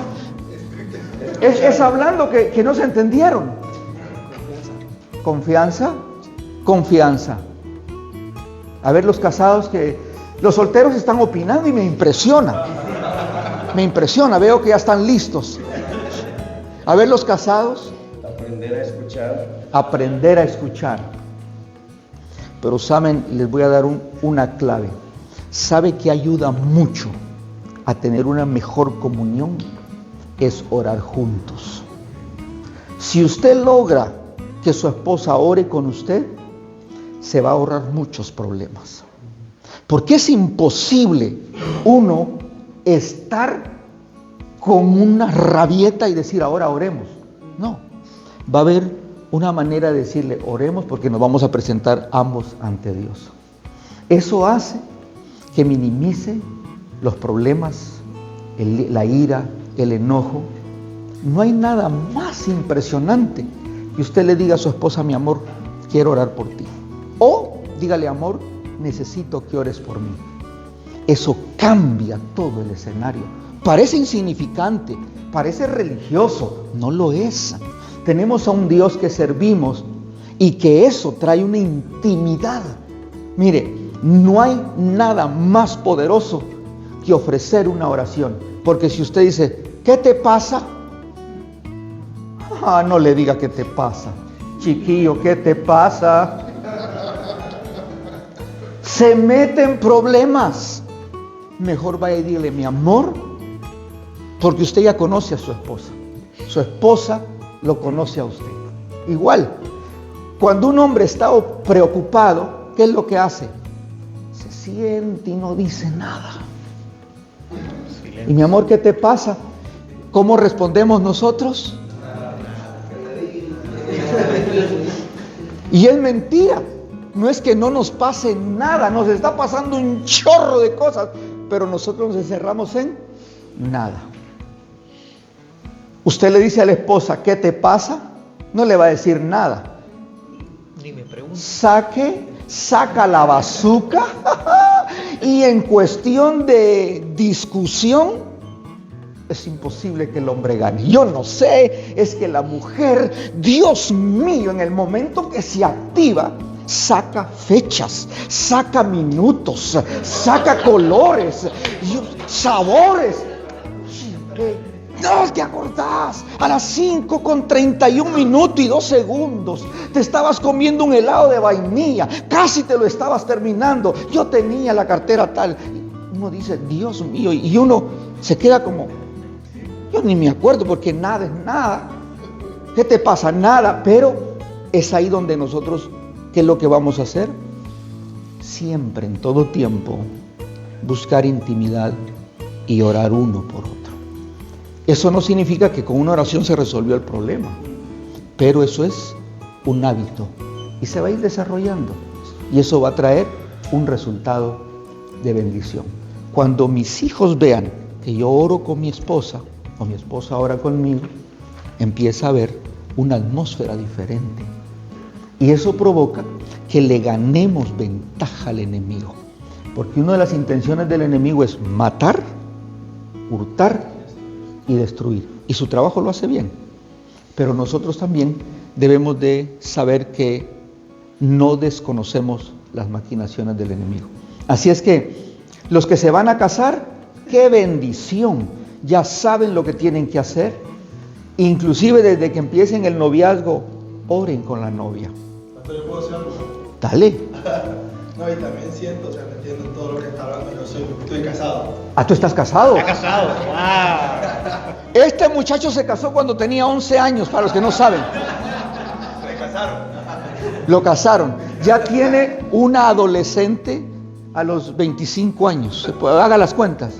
Es hablando que no se entendieron. ¿Confianza? Confianza. A ver, los casados los solteros están opinando y me impresiona. Veo que ya están listos. A ver, los casados. Aprender a escuchar. Pero saben, les voy a dar una clave. ¿Sabe que ayuda mucho a tener una mejor comunión? Es orar juntos. Si usted logra que su esposa ore con usted, se va a ahorrar muchos problemas. Porque es imposible uno estar con una rabieta y decir ahora oremos. No, va a haber una manera de decirle oremos porque nos vamos a presentar ambos ante Dios. Eso hace que minimice los problemas, la ira, el enojo. No hay nada más impresionante que usted le diga a su esposa, mi amor, quiero orar por ti. O dígale, amor, necesito que ores por mí. Eso cambia todo el escenario. Parece insignificante, parece religioso, no lo es. Tenemos a un Dios que servimos y que eso trae una intimidad. Mire, no hay nada más poderoso que ofrecer una oración. Porque si usted dice, ¿qué te pasa? No le diga qué te pasa. Chiquillo, ¿qué te pasa? Se mete en problemas. Mejor vaya y dile, mi amor, porque usted ya conoce a su esposa. Su esposa lo conoce a usted. Igual, cuando un hombre está preocupado, ¿qué es lo que hace? Se siente y no dice nada. Y mi amor, ¿qué te pasa? ¿Cómo respondemos nosotros? Y es mentira. No es que no nos pase nada, nos está pasando un chorro de cosas, pero nosotros nos encerramos en nada. Usted le dice a la esposa, ¿qué te pasa? No le va a decir nada. Ni me pregunta. Saca la bazuca y en cuestión de discusión es imposible que el hombre gane. Yo no sé, es que la mujer, Dios mío, en el momento que se activa, saca fechas, saca minutos, saca colores, sabores. No te acordás, a las 5:31 te estabas comiendo un helado de vainilla, casi te lo estabas terminando, yo tenía la cartera tal. Uno dice, Dios mío, y uno se queda como, yo ni me acuerdo porque nada es nada. ¿Qué te pasa? Nada. Pero es ahí donde nosotros, ¿qué es lo que vamos a hacer? Siempre, en todo tiempo, buscar intimidad y orar uno por otro. Eso no significa que con una oración se resolvió el problema, pero eso es un hábito y se va a ir desarrollando y eso va a traer un resultado de bendición. Cuando mis hijos vean que yo oro con mi esposa o mi esposa ora conmigo, empieza a haber una atmósfera diferente y eso provoca que le ganemos ventaja al enemigo, porque una de las intenciones del enemigo es matar, hurtar y destruir, y su trabajo lo hace bien, pero nosotros también debemos de saber que no desconocemos las maquinaciones del enemigo. Así es que los que se van a casar, ¡qué bendición! Ya saben lo que tienen que hacer, inclusive desde que empiecen el noviazgo, oren con la novia. ¿Pastor, yo puedo decir algo? Dale. No, y también siento, o sea, me entiendo todo lo que está hablando, yo estoy casado. Ah, ¿tú estás casado? ¿Está casado? ¡Wow! Este muchacho se casó cuando tenía 11 años, para los que no saben. ¿Se casaron? Lo casaron. Ya tiene una adolescente a los 25 años. Haga las cuentas.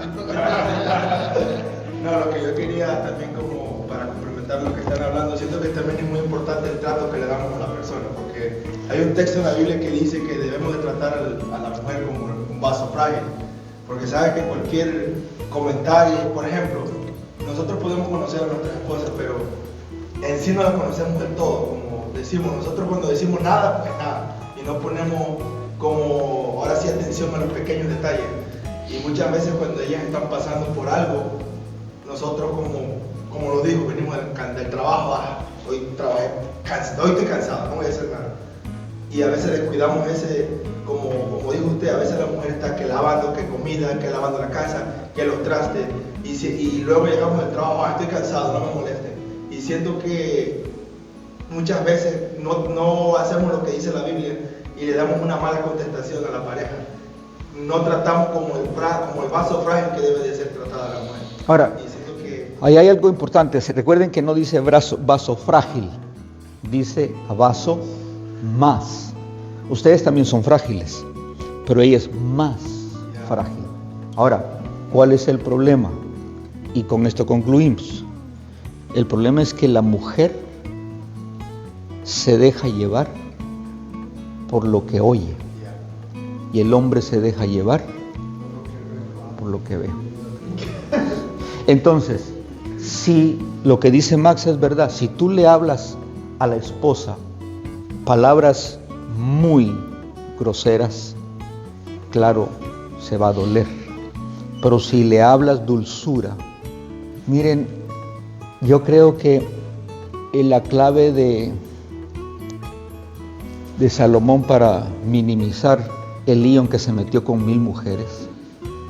No, lo que yo quería también como para complementar lo que están hablando, siento que también es muy importante el trato que le damos a la persona, porque hay un texto en la Biblia que dice que debemos de tratar a la mujer como un vaso frágil, porque sabes que cualquier comentario, por ejemplo, nosotros podemos conocer a nuestras esposas, pero en sí no las conocemos del todo, como decimos, nosotros cuando decimos nada, pues nada, y no ponemos como, ahora sí, atención a los pequeños detalles, y muchas veces cuando ellas están pasando por algo, nosotros como lo digo, venimos del trabajo, hoy trabajé, hoy estoy cansado, no voy a hacer nada, y a veces descuidamos ese, como dijo usted, a veces la mujer está que lavando, que comida, que lavando la casa, que los trastes, y luego llegamos del trabajo, estoy cansado, no me molesten. Y siento que muchas veces no hacemos lo que dice la Biblia y le damos una mala contestación a la pareja. No tratamos como el vaso frágil que debe de ser tratada la mujer. Ahora, y siento que ahí hay algo importante. Recuerden que no dice vaso frágil, dice vaso más. Ustedes también son frágiles, pero ella es más frágil. Ahora, ¿cuál es el problema? Y con esto concluimos. El problema es que la mujer se deja llevar por lo que oye y el hombre se deja llevar por lo que ve. Entonces, si lo que dice Max es verdad, si tú le hablas a la esposa palabras muy groseras, claro, se va a doler. Pero si le hablas dulzura, miren, yo creo que la clave de Salomón para minimizar el lío en que se metió con 1000 mujeres,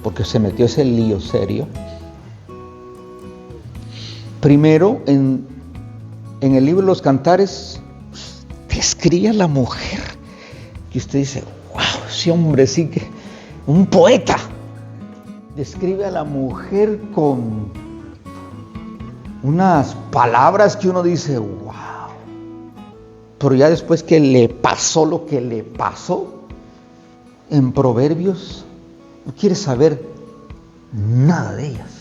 porque se metió ese lío serio, primero en el libro de los Cantares describe a la mujer que usted dice, wow, ese hombre sí que un poeta. Describe a la mujer con unas palabras que uno dice, wow. Pero ya después que le pasó lo que le pasó, en Proverbios, no quiere saber nada de ellas.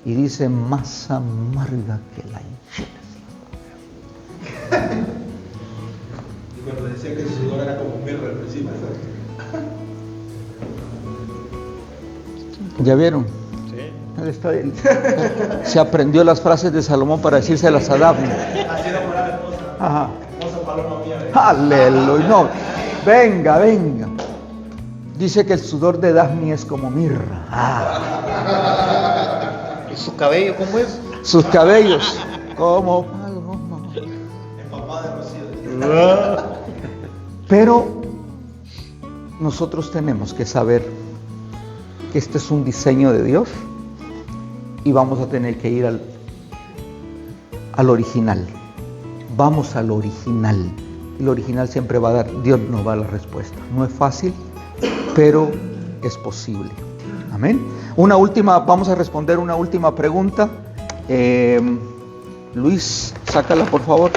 Y dice, más amarga que la hiel. y cuando decía que su sudor era como mirra al principio, ¿Ya vieron? Sí. Se aprendió las frases de Salomón para decírselas a Daphne. Así era para la esposa. Ajá. Esposa paloma mía. Aleluya. No, venga. Dice que el sudor de Daphne es como mirra. ¿Y su cabello cómo es? Sus cabellos como paloma. Empapada de rocío. Pero nosotros tenemos que saber que este es un diseño de Dios y vamos a tener que ir al original. Vamos al original. El original siempre va a dar, Dios nos va a dar la respuesta. No es fácil, pero es posible. Amén. Vamos a responder una última pregunta. Luis, sácala por favor.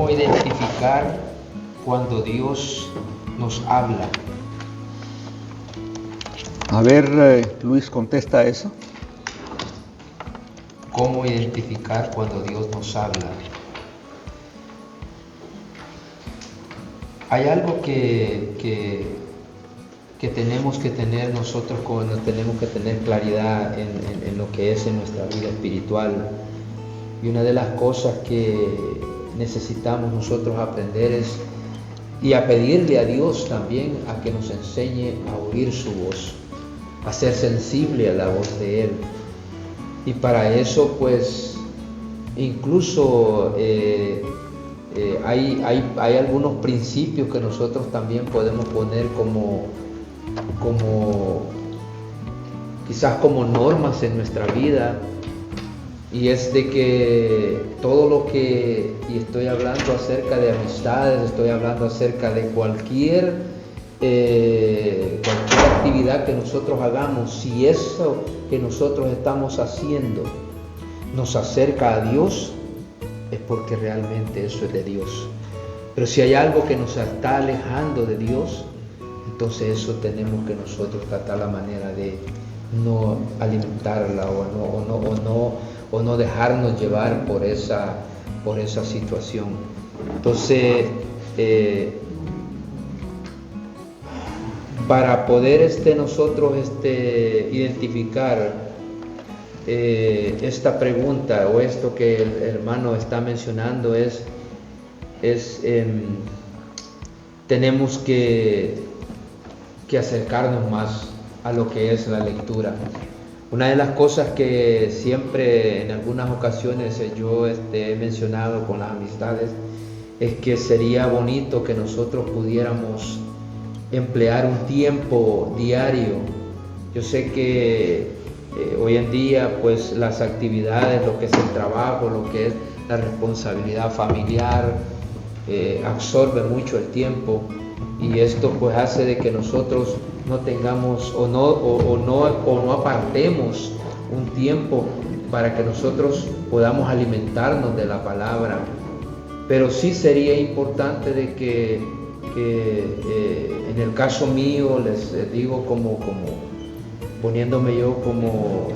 ¿Cómo identificar cuando Dios nos habla? A ver, Luis, contesta eso. ¿Cómo identificar cuando Dios nos habla? Hay algo que tenemos que tener nosotros, cuando tenemos que tener claridad en lo que es en nuestra vida espiritual. Y una de las cosas que necesitamos nosotros aprender es, y a pedirle a Dios también, a que nos enseñe a oír su voz, a ser sensible a la voz de Él. Y para eso, pues, incluso hay algunos principios que nosotros también podemos poner quizás como normas en nuestra vida, y es de que todo lo que, y estoy hablando acerca de amistades, estoy hablando acerca de cualquier actividad que nosotros hagamos, si eso que nosotros estamos haciendo nos acerca a Dios, es porque realmente eso es de Dios. Pero si hay algo que nos está alejando de Dios, entonces eso tenemos que nosotros tratar la manera de no alimentarla o no dejarnos llevar por esa situación. Entonces, para poder nosotros identificar esta pregunta o esto que el hermano está mencionando tenemos que acercarnos más a lo que es la lectura. Una de las cosas que siempre en algunas ocasiones yo he mencionado con las amistades es que sería bonito que nosotros pudiéramos emplear un tiempo diario. Yo sé que hoy en día pues las actividades, lo que es el trabajo, lo que es la responsabilidad familiar, absorbe mucho el tiempo, y esto pues hace de que nosotros no tengamos o no apartemos un tiempo para que nosotros podamos alimentarnos de la palabra. Pero sí sería importante de que en el caso mío, les digo, como poniéndome yo como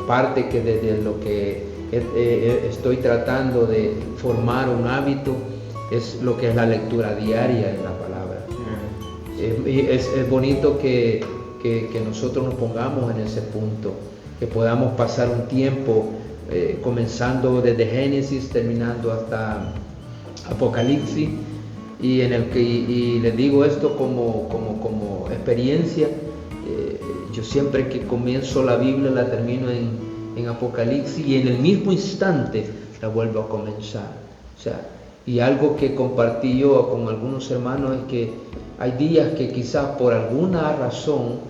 parte que desde lo que estoy tratando de formar un hábito, es lo que es la lectura diaria de la palabra. Es bonito que nosotros nos pongamos en ese punto, que podamos pasar un tiempo comenzando desde Génesis, terminando hasta Apocalipsis, y les digo esto como experiencia. Yo siempre que comienzo la Biblia la termino en Apocalipsis, y en el mismo instante la vuelvo a comenzar. Y algo que compartí yo con algunos hermanos es que hay días que quizás por alguna razón,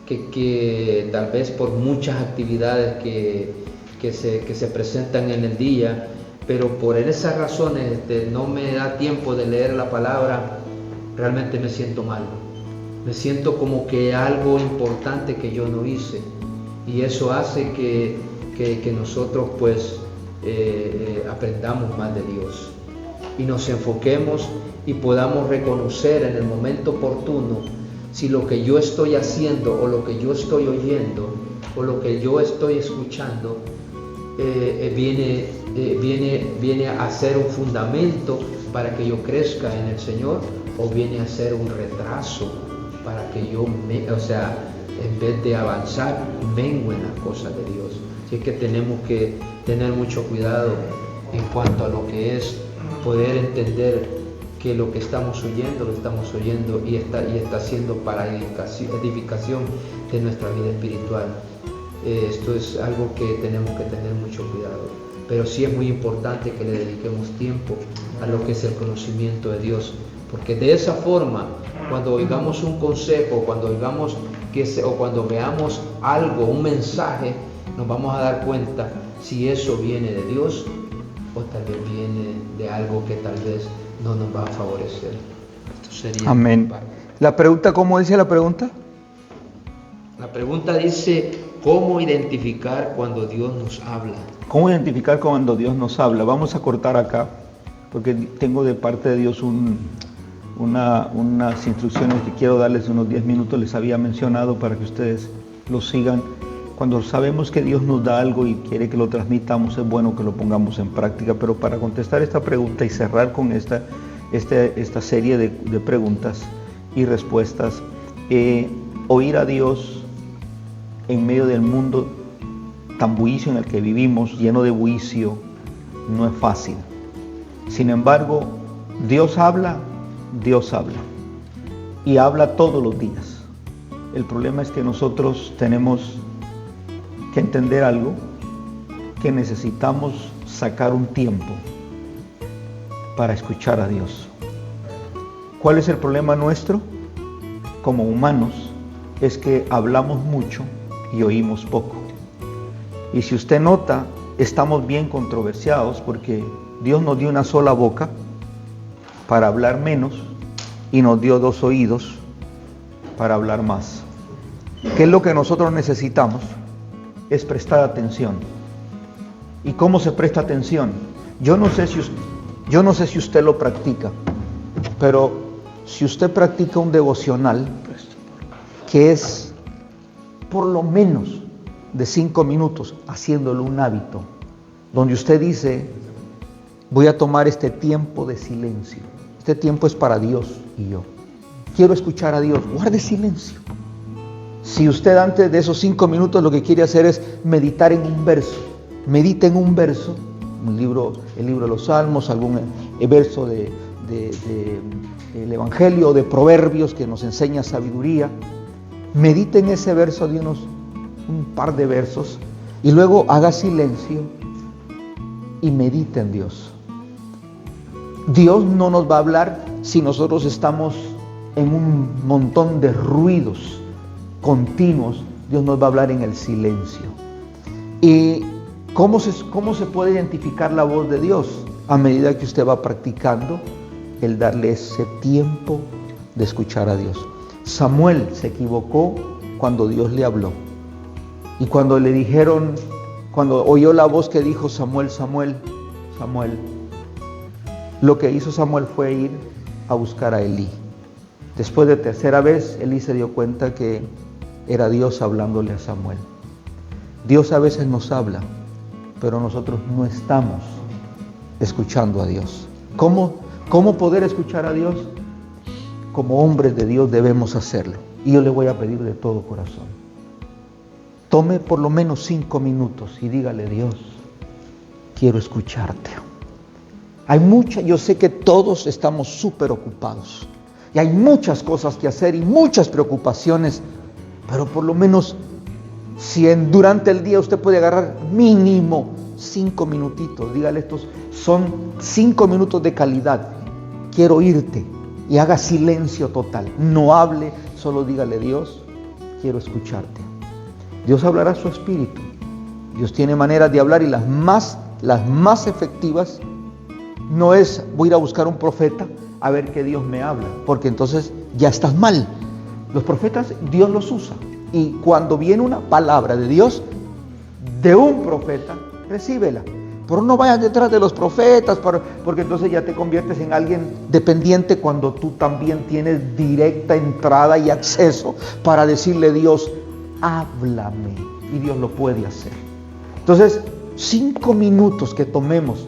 que tal vez por muchas actividades que se presentan en el día, pero por esas razones no me da tiempo de leer la palabra, realmente me siento mal. Me siento como que algo importante que yo no hice, y eso hace que nosotros pues aprendamos más de Dios y nos enfoquemos y podamos reconocer en el momento oportuno si lo que yo estoy haciendo o lo que yo estoy oyendo o lo que yo estoy escuchando viene a ser un fundamento para que yo crezca en el Señor, o viene a ser un retraso para que yo, en vez de avanzar, mengue en las cosas de Dios. Así que tenemos que tener mucho cuidado en cuanto a lo que es poder entender que lo que estamos oyendo, lo estamos oyendo y está siendo para edificación de nuestra vida espiritual. Esto es algo que tenemos que tener mucho cuidado, pero sí es muy importante que le dediquemos tiempo a lo que es el conocimiento de Dios, porque de esa forma, cuando oigamos un consejo, cuando oigamos o cuando veamos algo, un mensaje, nos vamos a dar cuenta si eso viene de Dios o tal vez viene de algo que tal vez no nos va a favorecer. Esto sería. Amén. La pregunta, ¿cómo dice la pregunta? La pregunta dice, ¿cómo identificar cuando Dios nos habla? ¿Cómo identificar cuando Dios nos habla? Vamos a cortar acá. porque tengo de parte de Dios unas instrucciones que quiero darles unos 10 minutos, les había mencionado para que ustedes lo sigan. Cuando sabemos que Dios nos da algo y quiere que lo transmitamos, es bueno que lo pongamos en práctica. Pero para contestar esta pregunta y cerrar con esta serie de preguntas y respuestas, oír a Dios en medio del mundo tan bullicio en el que vivimos, lleno de bullicio, no es fácil. Sin embargo, Dios habla y habla todos los días. El problema es que nosotros tenemos que entender algo, que necesitamos sacar un tiempo para escuchar a Dios. ¿Cuál es el problema nuestro? Como humanos, es que hablamos mucho y oímos poco. Y si usted nota, estamos bien controversiados porque Dios nos dio una sola boca para hablar menos y nos dio 2 oídos para hablar más. ¿Qué es lo que nosotros necesitamos? Es prestar atención. ¿Y cómo se presta atención? Yo no sé si usted lo practica, pero si usted practica un devocional, que es por lo menos de 5 minutos, haciéndolo un hábito, donde usted dice, voy a tomar este tiempo de silencio. Este tiempo es para Dios y yo. Quiero escuchar a Dios. Guarde silencio. Si usted antes de esos 5 minutos lo que quiere hacer es meditar en un verso, medite en un verso, el libro de los Salmos, algún verso del Evangelio, de Proverbios que nos enseña sabiduría, medite en ese verso de un par de versos y luego haga silencio y medite en Dios. Dios no nos va a hablar si nosotros estamos en un montón de ruidos continuos. Dios nos va a hablar en el silencio. ¿Y cómo se puede identificar la voz de Dios? A medida que usted va practicando el darle ese tiempo de escuchar a Dios. Samuel se equivocó cuando Dios le habló. Y cuando le dijeron, cuando oyó la voz que dijo Samuel, Samuel, Samuel, lo que hizo Samuel fue ir a buscar a Elí. Después de 3ª vez, Elí se dio cuenta que era Dios hablándole a Samuel. Dios a veces nos habla, pero nosotros no estamos escuchando a Dios. ¿Cómo poder escuchar a Dios? Como hombres de Dios debemos hacerlo. Y yo le voy a pedir de todo corazón. Tome por lo menos 5 minutos y dígale, Dios, quiero escucharte. Yo sé que todos estamos súper ocupados. Y hay muchas cosas que hacer y muchas preocupaciones. Pero por lo menos, si durante el día usted puede agarrar mínimo 5 minutitos, dígale, estos son 5 minutos de calidad. Quiero oírte. Y haga silencio total. No hable, solo dígale, Dios, quiero escucharte. Dios hablará a su espíritu. Dios tiene maneras de hablar y las más efectivas no es voy a ir a buscar un profeta a ver qué Dios me habla, porque entonces ya estás mal. Los profetas Dios los usa y cuando viene una palabra de Dios, de un profeta, recíbela. Pero no vayas detrás de los profetas, porque entonces ya te conviertes en alguien dependiente cuando tú también tienes directa entrada y acceso para decirle, Dios, háblame. Y Dios lo puede hacer. Entonces, 5 minutos que tomemos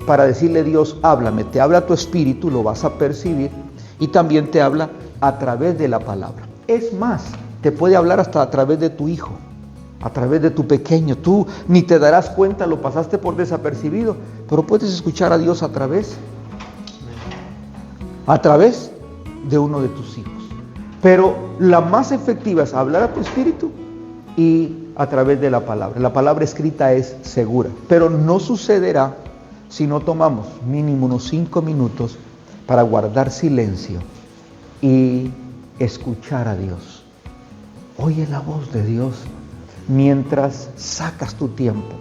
para decirle, Dios, háblame. Te habla tu espíritu, lo vas a percibir y también te habla a través de la palabra. Es más, te puede hablar hasta a través de tu hijo. A través de tu pequeño, tú ni te darás cuenta, lo pasaste por desapercibido, pero puedes escuchar a Dios a través de uno de tus hijos. Pero la más efectiva es hablar a tu espíritu y a través de la palabra. La palabra escrita es segura, pero no sucederá si no tomamos mínimo unos 5 minutos para guardar silencio y escuchar a Dios. Oye la voz de Dios mientras sacas tu tiempo.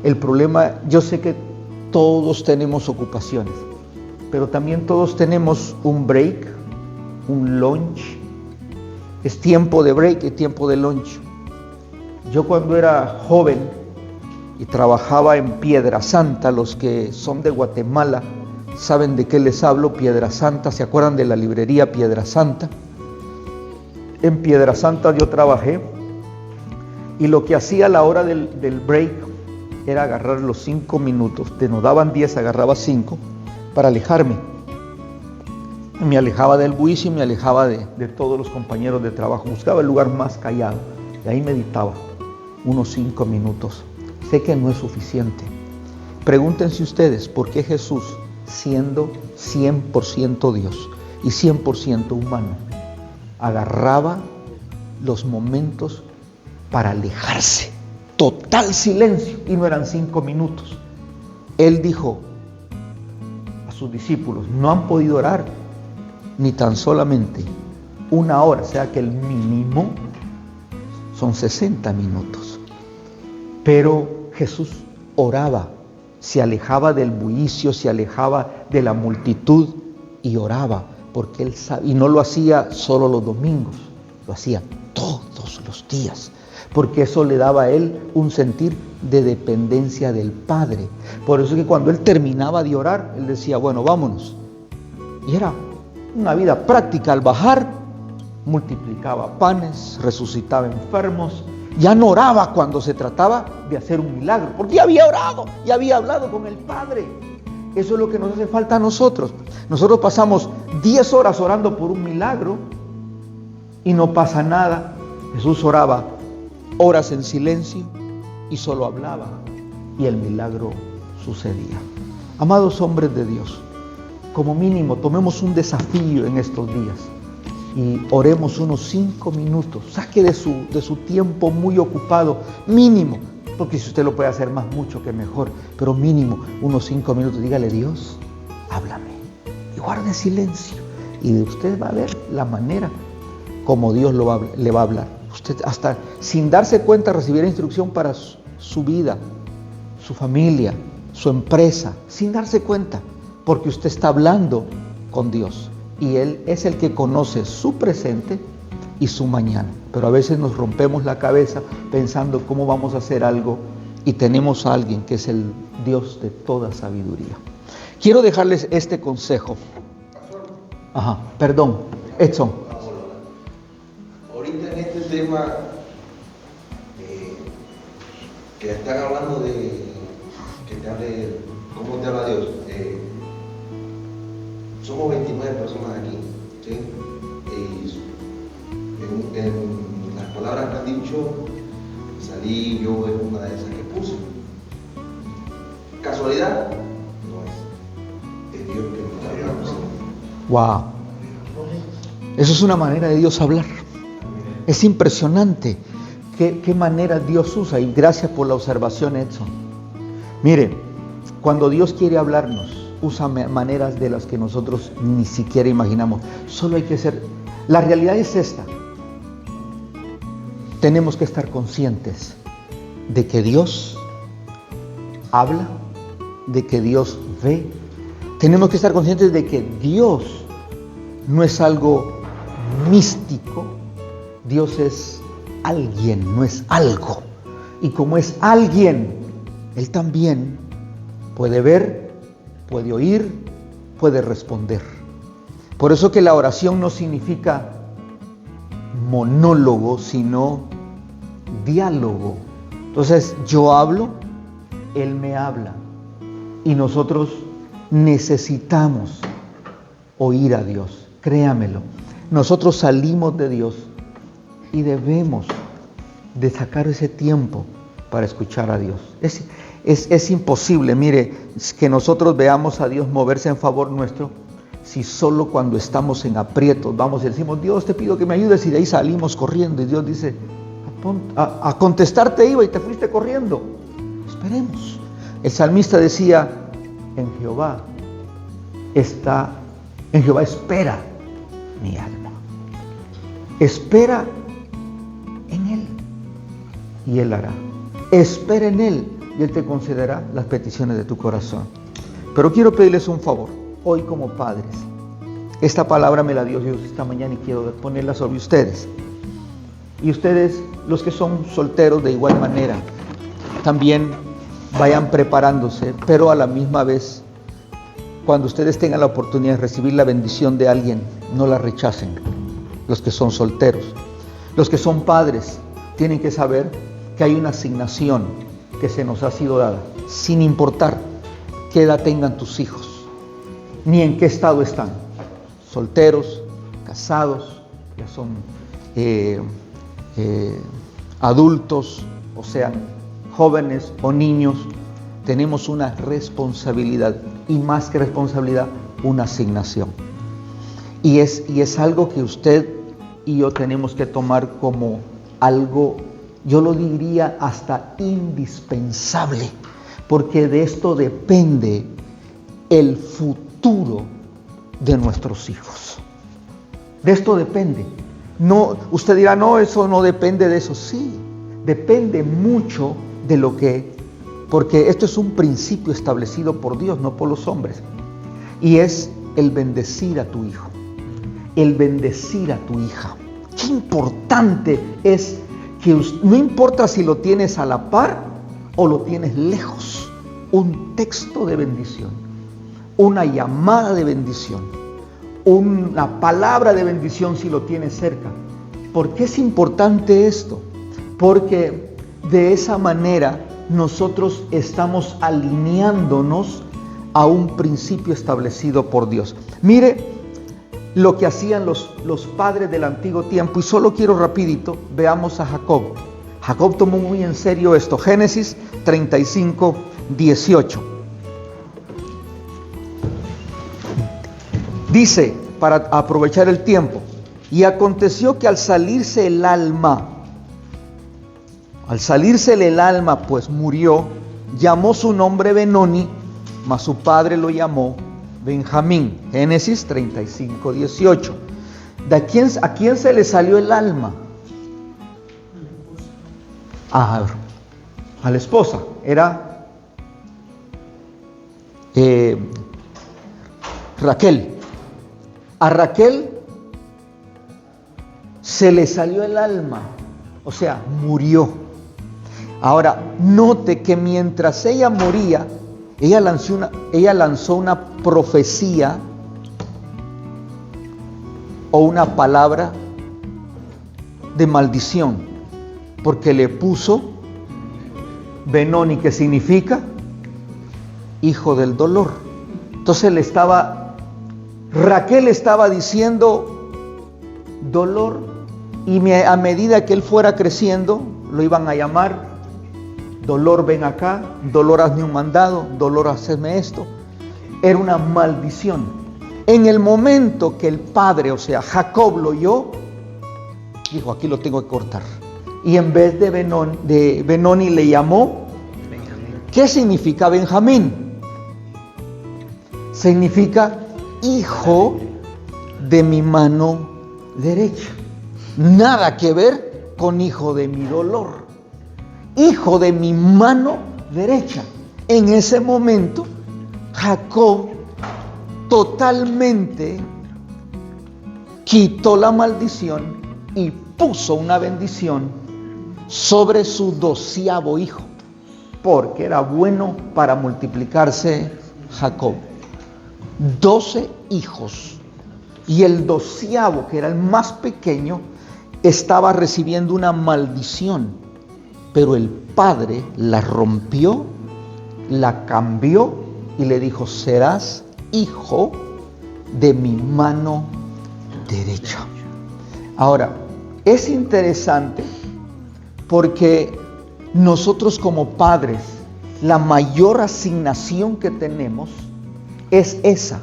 El problema, yo sé que todos tenemos ocupaciones, pero también todos tenemos un break, un lunch. Es tiempo de break y tiempo de lunch. Yo cuando era joven y trabajaba en Piedra Santa, los que son de Guatemala saben de qué les hablo. Piedra Santa, ¿se acuerdan de la librería Piedra Santa? En Piedra Santa yo trabajé y lo que hacía a la hora del break era agarrar los 5 minutos, nos daban 10, agarraba 5 para alejarme. Me alejaba del bullicio y me alejaba de todos los compañeros de trabajo, buscaba el lugar más callado y ahí meditaba unos 5 minutos. Sé que no es suficiente. Pregúntense ustedes por qué Jesús, siendo 100% Dios y 100% humano, agarraba los momentos para alejarse, total silencio, y no eran 5 minutos. Él dijo a sus discípulos, no han podido orar ni tan solamente 1 hora, o sea que el mínimo son 60 minutos. Pero Jesús oraba, se alejaba del bullicio, se alejaba de la multitud y oraba, porque Él sabía, y no lo hacía solo los domingos, lo hacía todos los días, porque eso le daba a Él un sentir de dependencia del Padre. Por eso es que cuando Él terminaba de orar, Él decía, bueno, vámonos. Y era una vida práctica. Al bajar, multiplicaba panes, resucitaba enfermos. Ya no oraba cuando se trataba de hacer un milagro, porque ya había orado, ya había hablado con el Padre. Eso es lo que nos hace falta a nosotros. Nosotros pasamos 10 horas orando por un milagro y no pasa nada. Jesús oraba horas en silencio y solo hablaba y el milagro sucedía. Amados hombres de Dios, como mínimo tomemos un desafío en estos días y oremos unos 5 minutos. Saque de su tiempo muy ocupado, mínimo, porque si usted lo puede hacer más, mucho que mejor, pero mínimo unos 5 minutos. Dígale, Dios, háblame, y guarde silencio, y de usted va a ver la manera como Dios le va a hablar. Usted hasta sin darse cuenta recibirá instrucción para su vida, su familia, su empresa, sin darse cuenta, porque usted está hablando con Dios y Él es el que conoce su presente y su mañana. Pero a veces nos rompemos la cabeza pensando cómo vamos a hacer algo y tenemos a alguien que es el Dios de toda sabiduría. Quiero dejarles este consejo. Ajá, perdón, Edson. Ahorita en este tema que están hablando de que te hable, ¿cómo te habla Dios? Somos 29 personas aquí, ¿sí? Y en las palabras que han dicho, salí yo en una de esas que puse. ¿Casualidad? No es. Es Dios que nos está hablando. Wow. Eso es una manera de Dios hablar. Es impresionante qué manera Dios usa, y gracias por la observación, Edson. Mire, cuando Dios quiere hablarnos, usa maneras de las que nosotros ni siquiera imaginamos. Solo hay que ser. La realidad es esta. Tenemos que estar conscientes de que Dios habla, de que Dios ve. Tenemos que estar conscientes de que Dios no es algo místico. Dios es alguien, no es algo. Y como es alguien, Él también puede ver, puede oír, puede responder. Por eso que la oración no significa monólogo, sino diálogo. Entonces yo hablo, Él me habla. Y nosotros necesitamos oír a Dios. Créamelo. Nosotros salimos de Dios y debemos de sacar ese tiempo para escuchar a Dios. Es imposible, mire, que nosotros veamos a Dios moverse en favor nuestro si solo cuando estamos en aprietos vamos y decimos, Dios, te pido que me ayudes, y de ahí salimos corriendo y Dios dice, a contestarte iba y te fuiste corriendo. Esperemos. El salmista decía, en Jehová espera mi alma. Espera en Él y Él hará. Espera en Él y Él te concederá las peticiones de tu corazón. Pero quiero pedirles un favor, hoy como padres. Esta palabra me la dio Dios esta mañana y quiero ponerla sobre ustedes. Y ustedes, los que son solteros, de igual manera, también vayan preparándose, pero a la misma vez cuando ustedes tengan la oportunidad de recibir la bendición de alguien, no la rechacen. Los que son solteros, los que son padres, tienen que saber que hay una asignación que se nos ha sido dada, sin importar qué edad tengan tus hijos, ni en qué estado están, solteros, casados, ya son adultos, o sean jóvenes o niños. Tenemos una responsabilidad, y más que responsabilidad, una asignación. Y es algo que usted y yo tenemos que tomar como algo, yo lo diría hasta indispensable, porque de esto depende el futuro de nuestros hijos. De esto depende. No, usted dirá, no, eso no depende de eso. Sí, depende mucho de lo que, porque esto es un principio establecido por Dios, no por los hombres. Y es el bendecir a tu hijo, el bendecir a tu hija. Qué importante es que no importa si lo tienes a la par o lo tienes lejos, un texto de bendición, una llamada de bendición, una palabra de bendición si lo tienes cerca. ¿Por qué es importante esto? Porque de esa manera nosotros estamos alineándonos a un principio establecido por Dios. Mire lo que hacían los padres del antiguo tiempo, y solo quiero rapidito, veamos a Jacob. Jacob tomó muy en serio esto. Génesis 35, 18. Dice, para aprovechar el tiempo, y aconteció que al salirse el alma, pues murió, llamó su nombre Benoni, mas su padre lo llamó Benjamín. Génesis 35, 18. ¿A quién se le salió el alma? A la esposa. Era Raquel. A Raquel se le salió el alma, o sea, murió. Ahora, note que mientras ella moría, ella lanzó una profecía o una palabra de maldición, porque le puso Benoni, que significa hijo del dolor. Entonces Raquel estaba diciendo dolor, y a medida que él fuera creciendo, lo iban a llamar dolor, ven acá, dolor, hazme un mandado, dolor, hazme esto. Era una maldición. En el momento que el padre, o sea, Jacob, lo oyó, dijo, aquí lo tengo que cortar. Y en vez de Benoni le llamó Benjamín. ¿Qué significa Benjamín? Significa hijo de mi mano derecha. Nada que ver con hijo de mi dolor. Hijo de mi mano derecha. En ese momento, Jacob totalmente quitó la maldición y puso una bendición sobre su 12º hijo, porque era bueno para multiplicarse Jacob. 12 hijos, y el 12º, que era el más pequeño, estaba recibiendo una maldición, pero el padre la rompió, la cambió y le dijo, serás hijo de mi mano derecha. Ahora, es interesante porque nosotros como padres, la mayor asignación que tenemos es esa,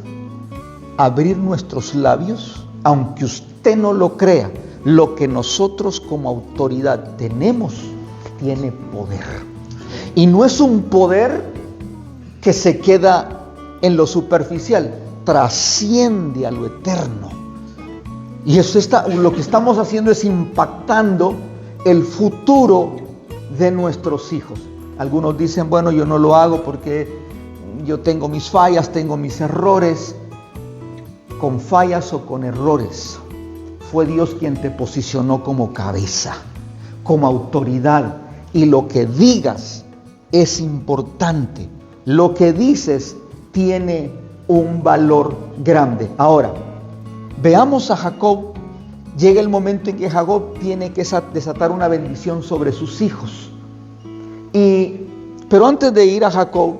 abrir nuestros labios, aunque usted no lo crea. Lo que nosotros como autoridad tenemos tiene poder, y no es un poder que se queda en lo superficial, trasciende a lo eterno. Y eso lo que estamos haciendo es impactando el futuro de nuestros hijos. Algunos dicen, bueno, yo no lo hago porque yo tengo mis fallas, tengo mis errores. Con fallas o con errores, fue Dios quien te posicionó como cabeza, como autoridad. Y lo que digas es importante. Lo que dices tiene un valor grande. Ahora, veamos a Jacob. Llega el momento en que Jacob tiene que desatar una bendición sobre sus hijos. Pero antes de ir a Jacob,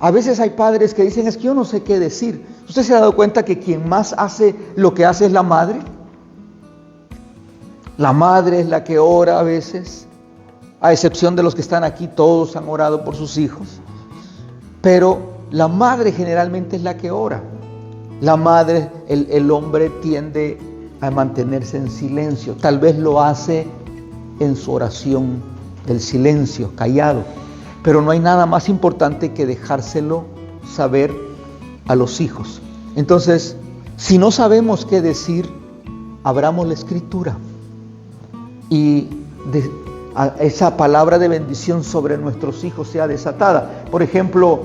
a veces hay padres que dicen, es que yo no sé qué decir. ¿Usted se ha dado cuenta que quien más hace lo que hace es la madre? La madre es la que ora a veces, a excepción de los que están aquí, todos han orado por sus hijos. Pero la madre generalmente es la que ora. La madre, el hombre tiende a mantenerse en silencio. Tal vez lo hace en su oración del silencio, callado. Pero no hay nada más importante que dejárselo saber a los hijos. Entonces, si no sabemos qué decir, abramos la escritura y esa palabra de bendición sobre nuestros hijos sea desatada. Por ejemplo,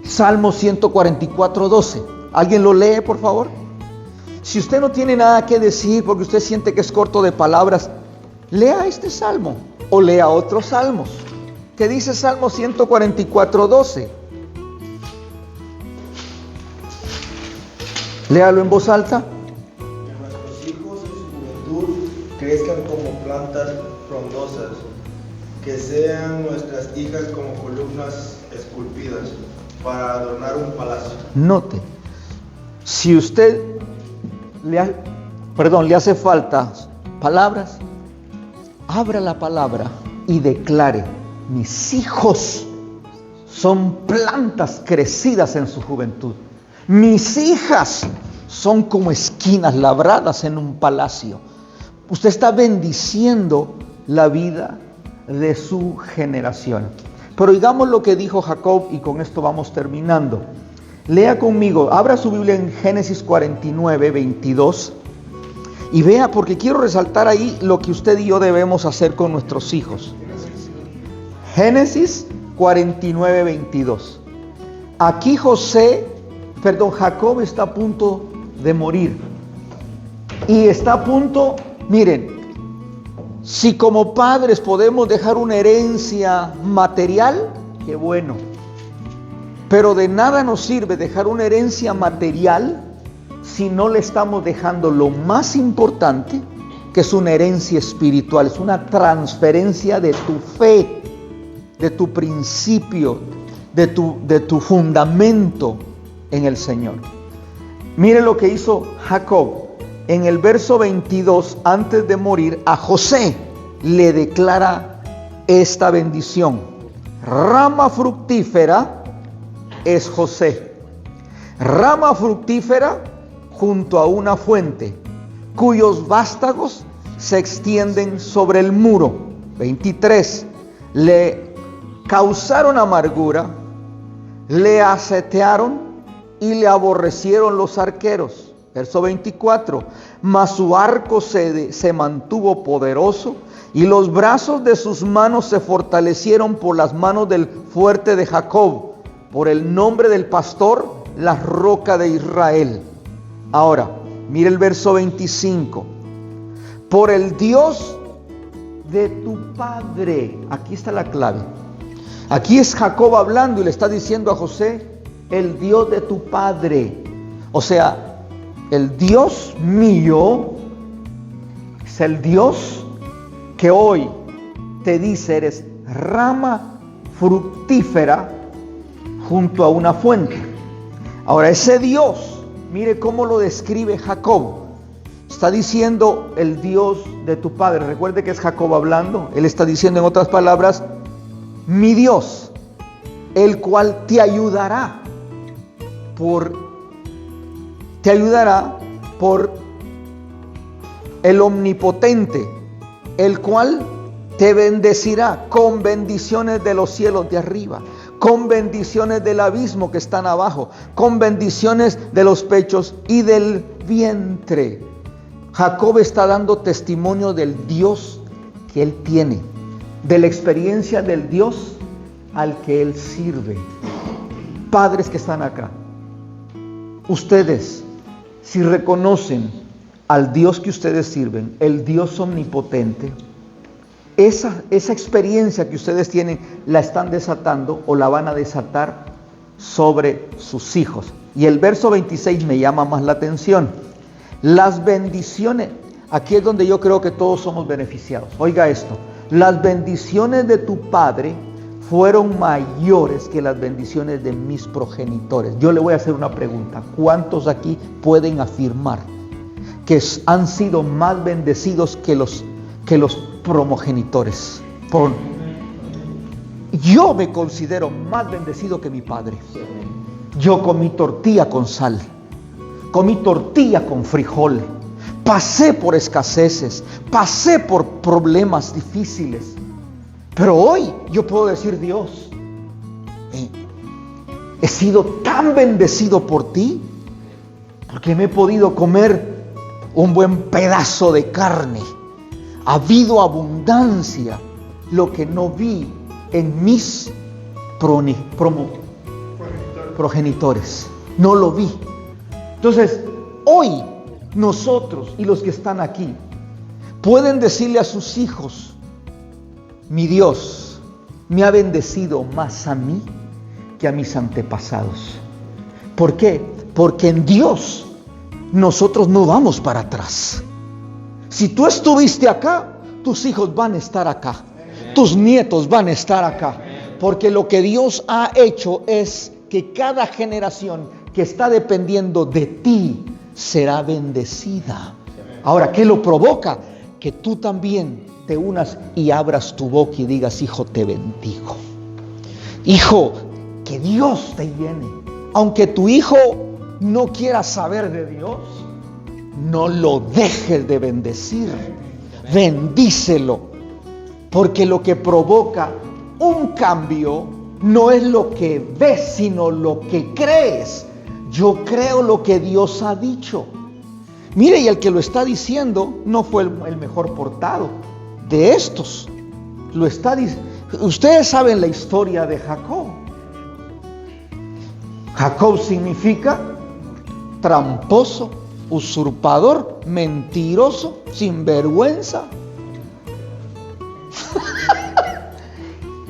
Salmo 144:12. ¿Alguien lo lee, por favor? Si usted no tiene nada que decir porque usted siente que es corto de palabras, lea este salmo o lea otros salmos. ¿Qué dice Salmo 144:12? Léalo en voz alta. Que nuestros hijos en su juventud crezcan como plantas frondosas, que sean nuestras hijas como columnas esculpidas para adornar un palacio. Note, si usted le hace falta palabras, abra la palabra y declare: mis hijos son plantas crecidas en su juventud. Mis hijas son como esquinas labradas en un palacio. Usted está bendiciendo la vida de su generación. Pero oigamos lo que dijo Jacob y con esto vamos terminando. Lea conmigo, abra su Biblia en Génesis 49:22 y vea, porque quiero resaltar ahí lo que usted y yo debemos hacer con nuestros hijos. Génesis 49:22. Aquí Jacob está a punto de morir. Y está a punto, miren, si como padres podemos dejar una herencia material, qué bueno. Pero de nada nos sirve dejar una herencia material si no le estamos dejando lo más importante, que es una herencia espiritual, es una transferencia de tu fe, de tu principio, de tu fundamento en el Señor. Mire lo que hizo Jacob. En el verso 22, antes de morir, a José le declara esta bendición. Rama fructífera es José. Rama fructífera junto a una fuente, cuyos vástagos se extienden sobre el muro. 23. Le causaron amargura, le asetearon y le aborrecieron los arqueros. Verso 24, mas su arco se mantuvo poderoso y los brazos de sus manos se fortalecieron por las manos del fuerte de Jacob, por el nombre del pastor, la roca de Israel. Ahora, mire el verso 25, por el Dios de tu padre. Aquí está la clave. Aquí es Jacob hablando y le está diciendo a José, el Dios de tu padre. O sea, el Dios mío es el Dios que hoy te dice, eres rama fructífera junto a una fuente. Ahora, ese Dios, mire cómo lo describe Jacob. Está diciendo el Dios de tu padre. Recuerde que es Jacob hablando. Él está diciendo, en otras palabras, mi Dios, el cual te ayudará por el omnipotente, el cual te bendecirá con bendiciones de los cielos de arriba, con bendiciones del abismo que están abajo, con bendiciones de los pechos y del vientre. Jacob está dando testimonio del Dios que él tiene, de la experiencia del Dios al que él sirve. Padres que están acá, ustedes, si reconocen al Dios que ustedes sirven, el Dios omnipotente, esa experiencia que ustedes tienen la están desatando o la van a desatar sobre sus hijos. Y el verso 26 me llama más la atención. Las bendiciones, aquí es donde yo creo que todos somos beneficiados. Oiga esto, las bendiciones de tu padre fueron mayores que las bendiciones de mis progenitores. Yo le voy a hacer una pregunta. ¿Cuántos aquí pueden afirmar que han sido más bendecidos que los progenitores? Yo me considero más bendecido que mi padre. Yo comí tortilla con sal, comí tortilla con frijol, pasé por escaseces, pasé por problemas difíciles. Pero hoy yo puedo decir, Dios, he sido tan bendecido por ti, porque me he podido comer un buen pedazo de carne. Ha habido abundancia, lo que no vi en mis progenitores. No lo vi. Entonces, hoy nosotros y los que están aquí pueden decirle a sus hijos, mi Dios me ha bendecido más a mí que a mis antepasados. ¿Por qué? Porque en Dios nosotros no vamos para atrás. Si tú estuviste acá, tus hijos van a estar acá, tus nietos van a estar acá, porque lo que Dios ha hecho es que cada generación que está dependiendo de ti será bendecida. Ahora, ¿qué lo provoca? Que tú también te unas y abras tu boca y digas, hijo, te bendigo. Hijo, que Dios te llene. Aunque tu hijo no quiera saber de Dios, no lo dejes de bendecir. Bendícelo. Porque lo que provoca un cambio no es lo que ves, sino lo que crees. Yo creo lo que Dios ha dicho. Mire, y el que lo está diciendo no fue el mejor portado de estos. Lo está diciendo. Ustedes saben la historia de Jacob. Jacob significa tramposo, usurpador, mentiroso, sinvergüenza.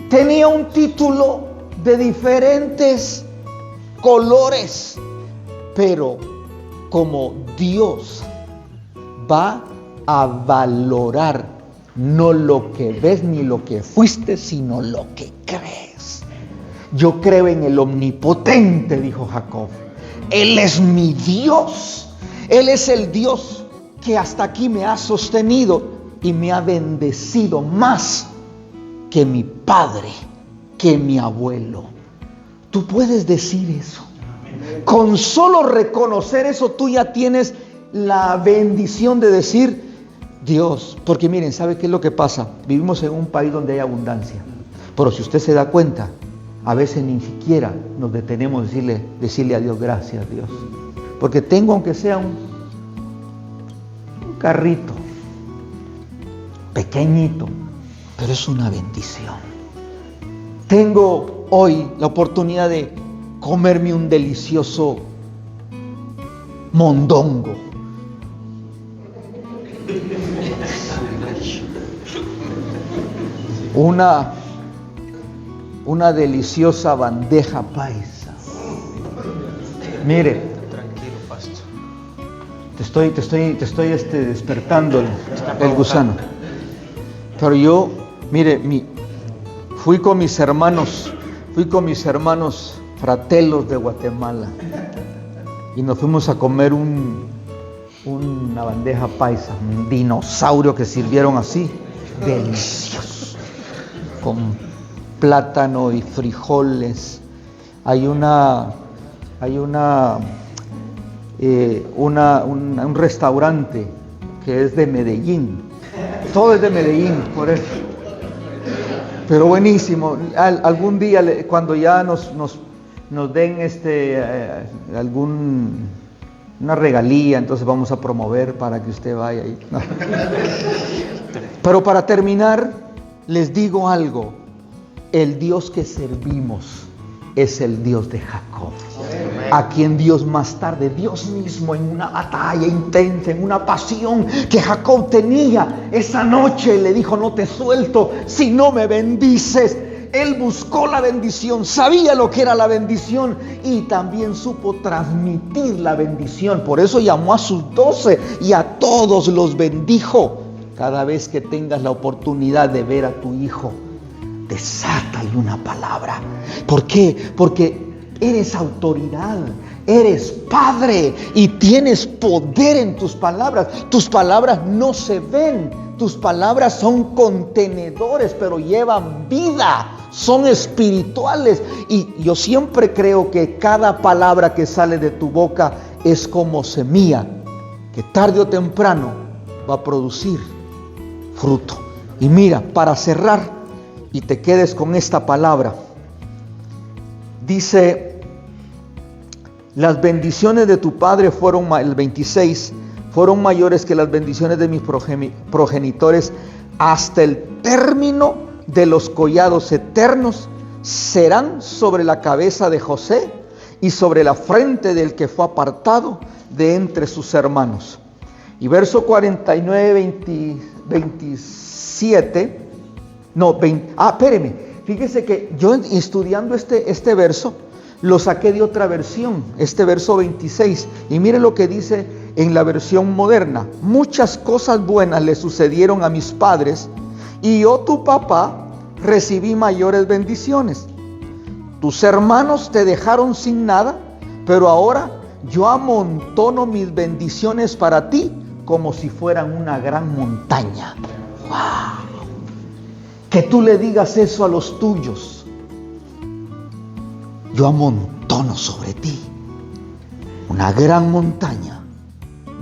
Tenía un título de diferentes colores, pero como Dios va a valorar no lo que ves ni lo que fuiste, sino lo que crees. Yo creo en el omnipotente, dijo Jacob. Él es mi Dios. Él es el Dios que hasta aquí me ha sostenido y me ha bendecido más que mi padre, que mi abuelo. Tú puedes decir eso. Con solo reconocer eso, tú ya tienes la bendición de decir, Dios, porque miren, ¿sabe qué es lo que pasa? Vivimos en un país donde hay abundancia, pero si usted se da cuenta, a veces ni siquiera nos detenemos a decirle a Dios, gracias Dios, porque tengo aunque sea un carrito pequeñito, pero es una bendición. Tengo hoy la oportunidad de comerme un delicioso mondongo. Una deliciosa bandeja paisa. Mire, Tranquilo, pastor. te estoy despertando el gusano. Pero yo, mire, fui con mis hermanos fratelos de Guatemala y nos fuimos a comer una bandeja paisa, un dinosaurio que sirvieron así, delicioso, con plátano y frijoles. Hay un restaurante que es de Medellín. Todo es de Medellín, por eso. Pero buenísimo. Algún día, cuando ya nos den una regalía, entonces vamos a promover para que usted vaya ahí. Pero para terminar, les digo algo. El Dios que servimos es el Dios de Jacob, a quien Dios más tarde, Dios mismo, en una batalla intensa, en una pasión que Jacob tenía esa noche, le dijo, no te suelto si no me bendices. Él buscó la bendición, sabía lo que era la bendición y también supo transmitir la bendición. Por eso llamó a sus 12 y a todos los bendijo. Cada vez que tengas la oportunidad de ver a tu hijo, desátale una palabra. ¿Por qué? Porque eres autoridad, eres padre y tienes poder en tus palabras. Tus palabras no se ven, tus palabras son contenedores, pero llevan vida, son espirituales. Y yo siempre creo que cada palabra que sale de tu boca es como semilla, que tarde o temprano va a producir fruto. Y mira, para cerrar y te quedes con esta palabra, dice: las bendiciones de tu padre fueron, el 26, fueron mayores que las bendiciones de mis progenitores, hasta el término de los collados eternos serán sobre la cabeza de José y sobre la frente del que fue apartado de entre sus hermanos. Y verso 49, 27, no, 20, espéreme, fíjese que yo estudiando este verso, lo saqué de otra versión, este verso 26, y mire lo que dice en la versión moderna: muchas cosas buenas le sucedieron a mis padres, y yo, tu papá, recibí mayores bendiciones. Tus hermanos te dejaron sin nada, pero ahora yo amontono mis bendiciones para ti como si fueran una gran montaña. ¡Wow! Que tú le digas eso a los tuyos: yo amontono sobre ti una gran montaña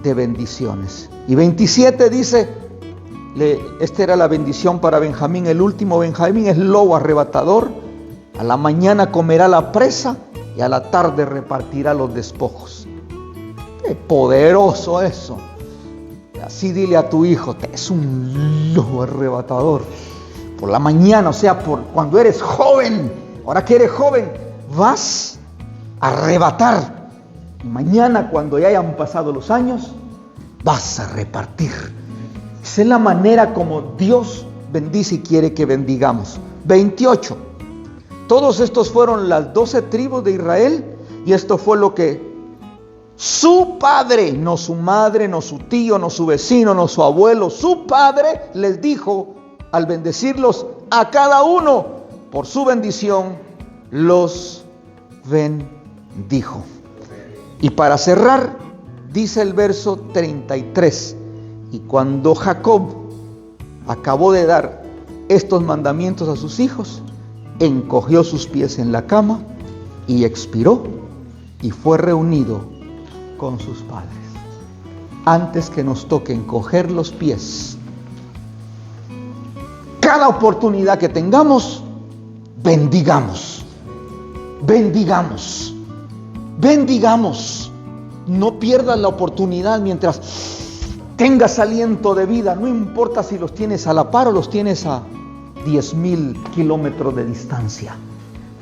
de bendiciones. Y 27 dice, esta era la bendición para Benjamín, el último. Benjamín es lobo arrebatador, a la mañana comerá la presa y a la tarde repartirá los despojos. ¡Qué poderoso eso! Así dile a tu hijo: es un lobo arrebatador. Por la mañana, o sea, cuando eres joven, ahora que eres joven, vas a arrebatar. Y mañana, cuando ya hayan pasado los años, vas a repartir. Esa es la manera como Dios bendice y quiere que bendigamos. 28. Todos estos fueron las 12 tribus de Israel, y esto fue lo que su padre, no su madre, no su tío, no su vecino, no su abuelo, su padre les dijo al bendecirlos a cada uno: por su bendición los bendijo. Y para cerrar, dice el verso 33: y cuando Jacob acabó de dar estos mandamientos a sus hijos, encogió sus pies en la cama y expiró, y fue reunido con sus padres. Antes que nos toque encoger los pies, cada oportunidad que tengamos, bendigamos. Bendigamos. Bendigamos. No pierdas la oportunidad mientras tengas aliento de vida. No importa si los tienes a la par o los tienes a 10,000 kilómetros de distancia.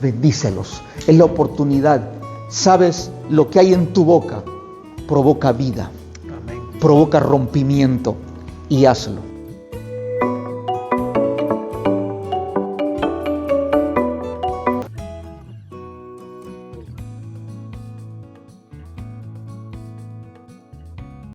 Bendícelos. Es la oportunidad. Sabes, lo que hay en tu boca provoca vida. Amén. Provoca rompimiento. Y hazlo.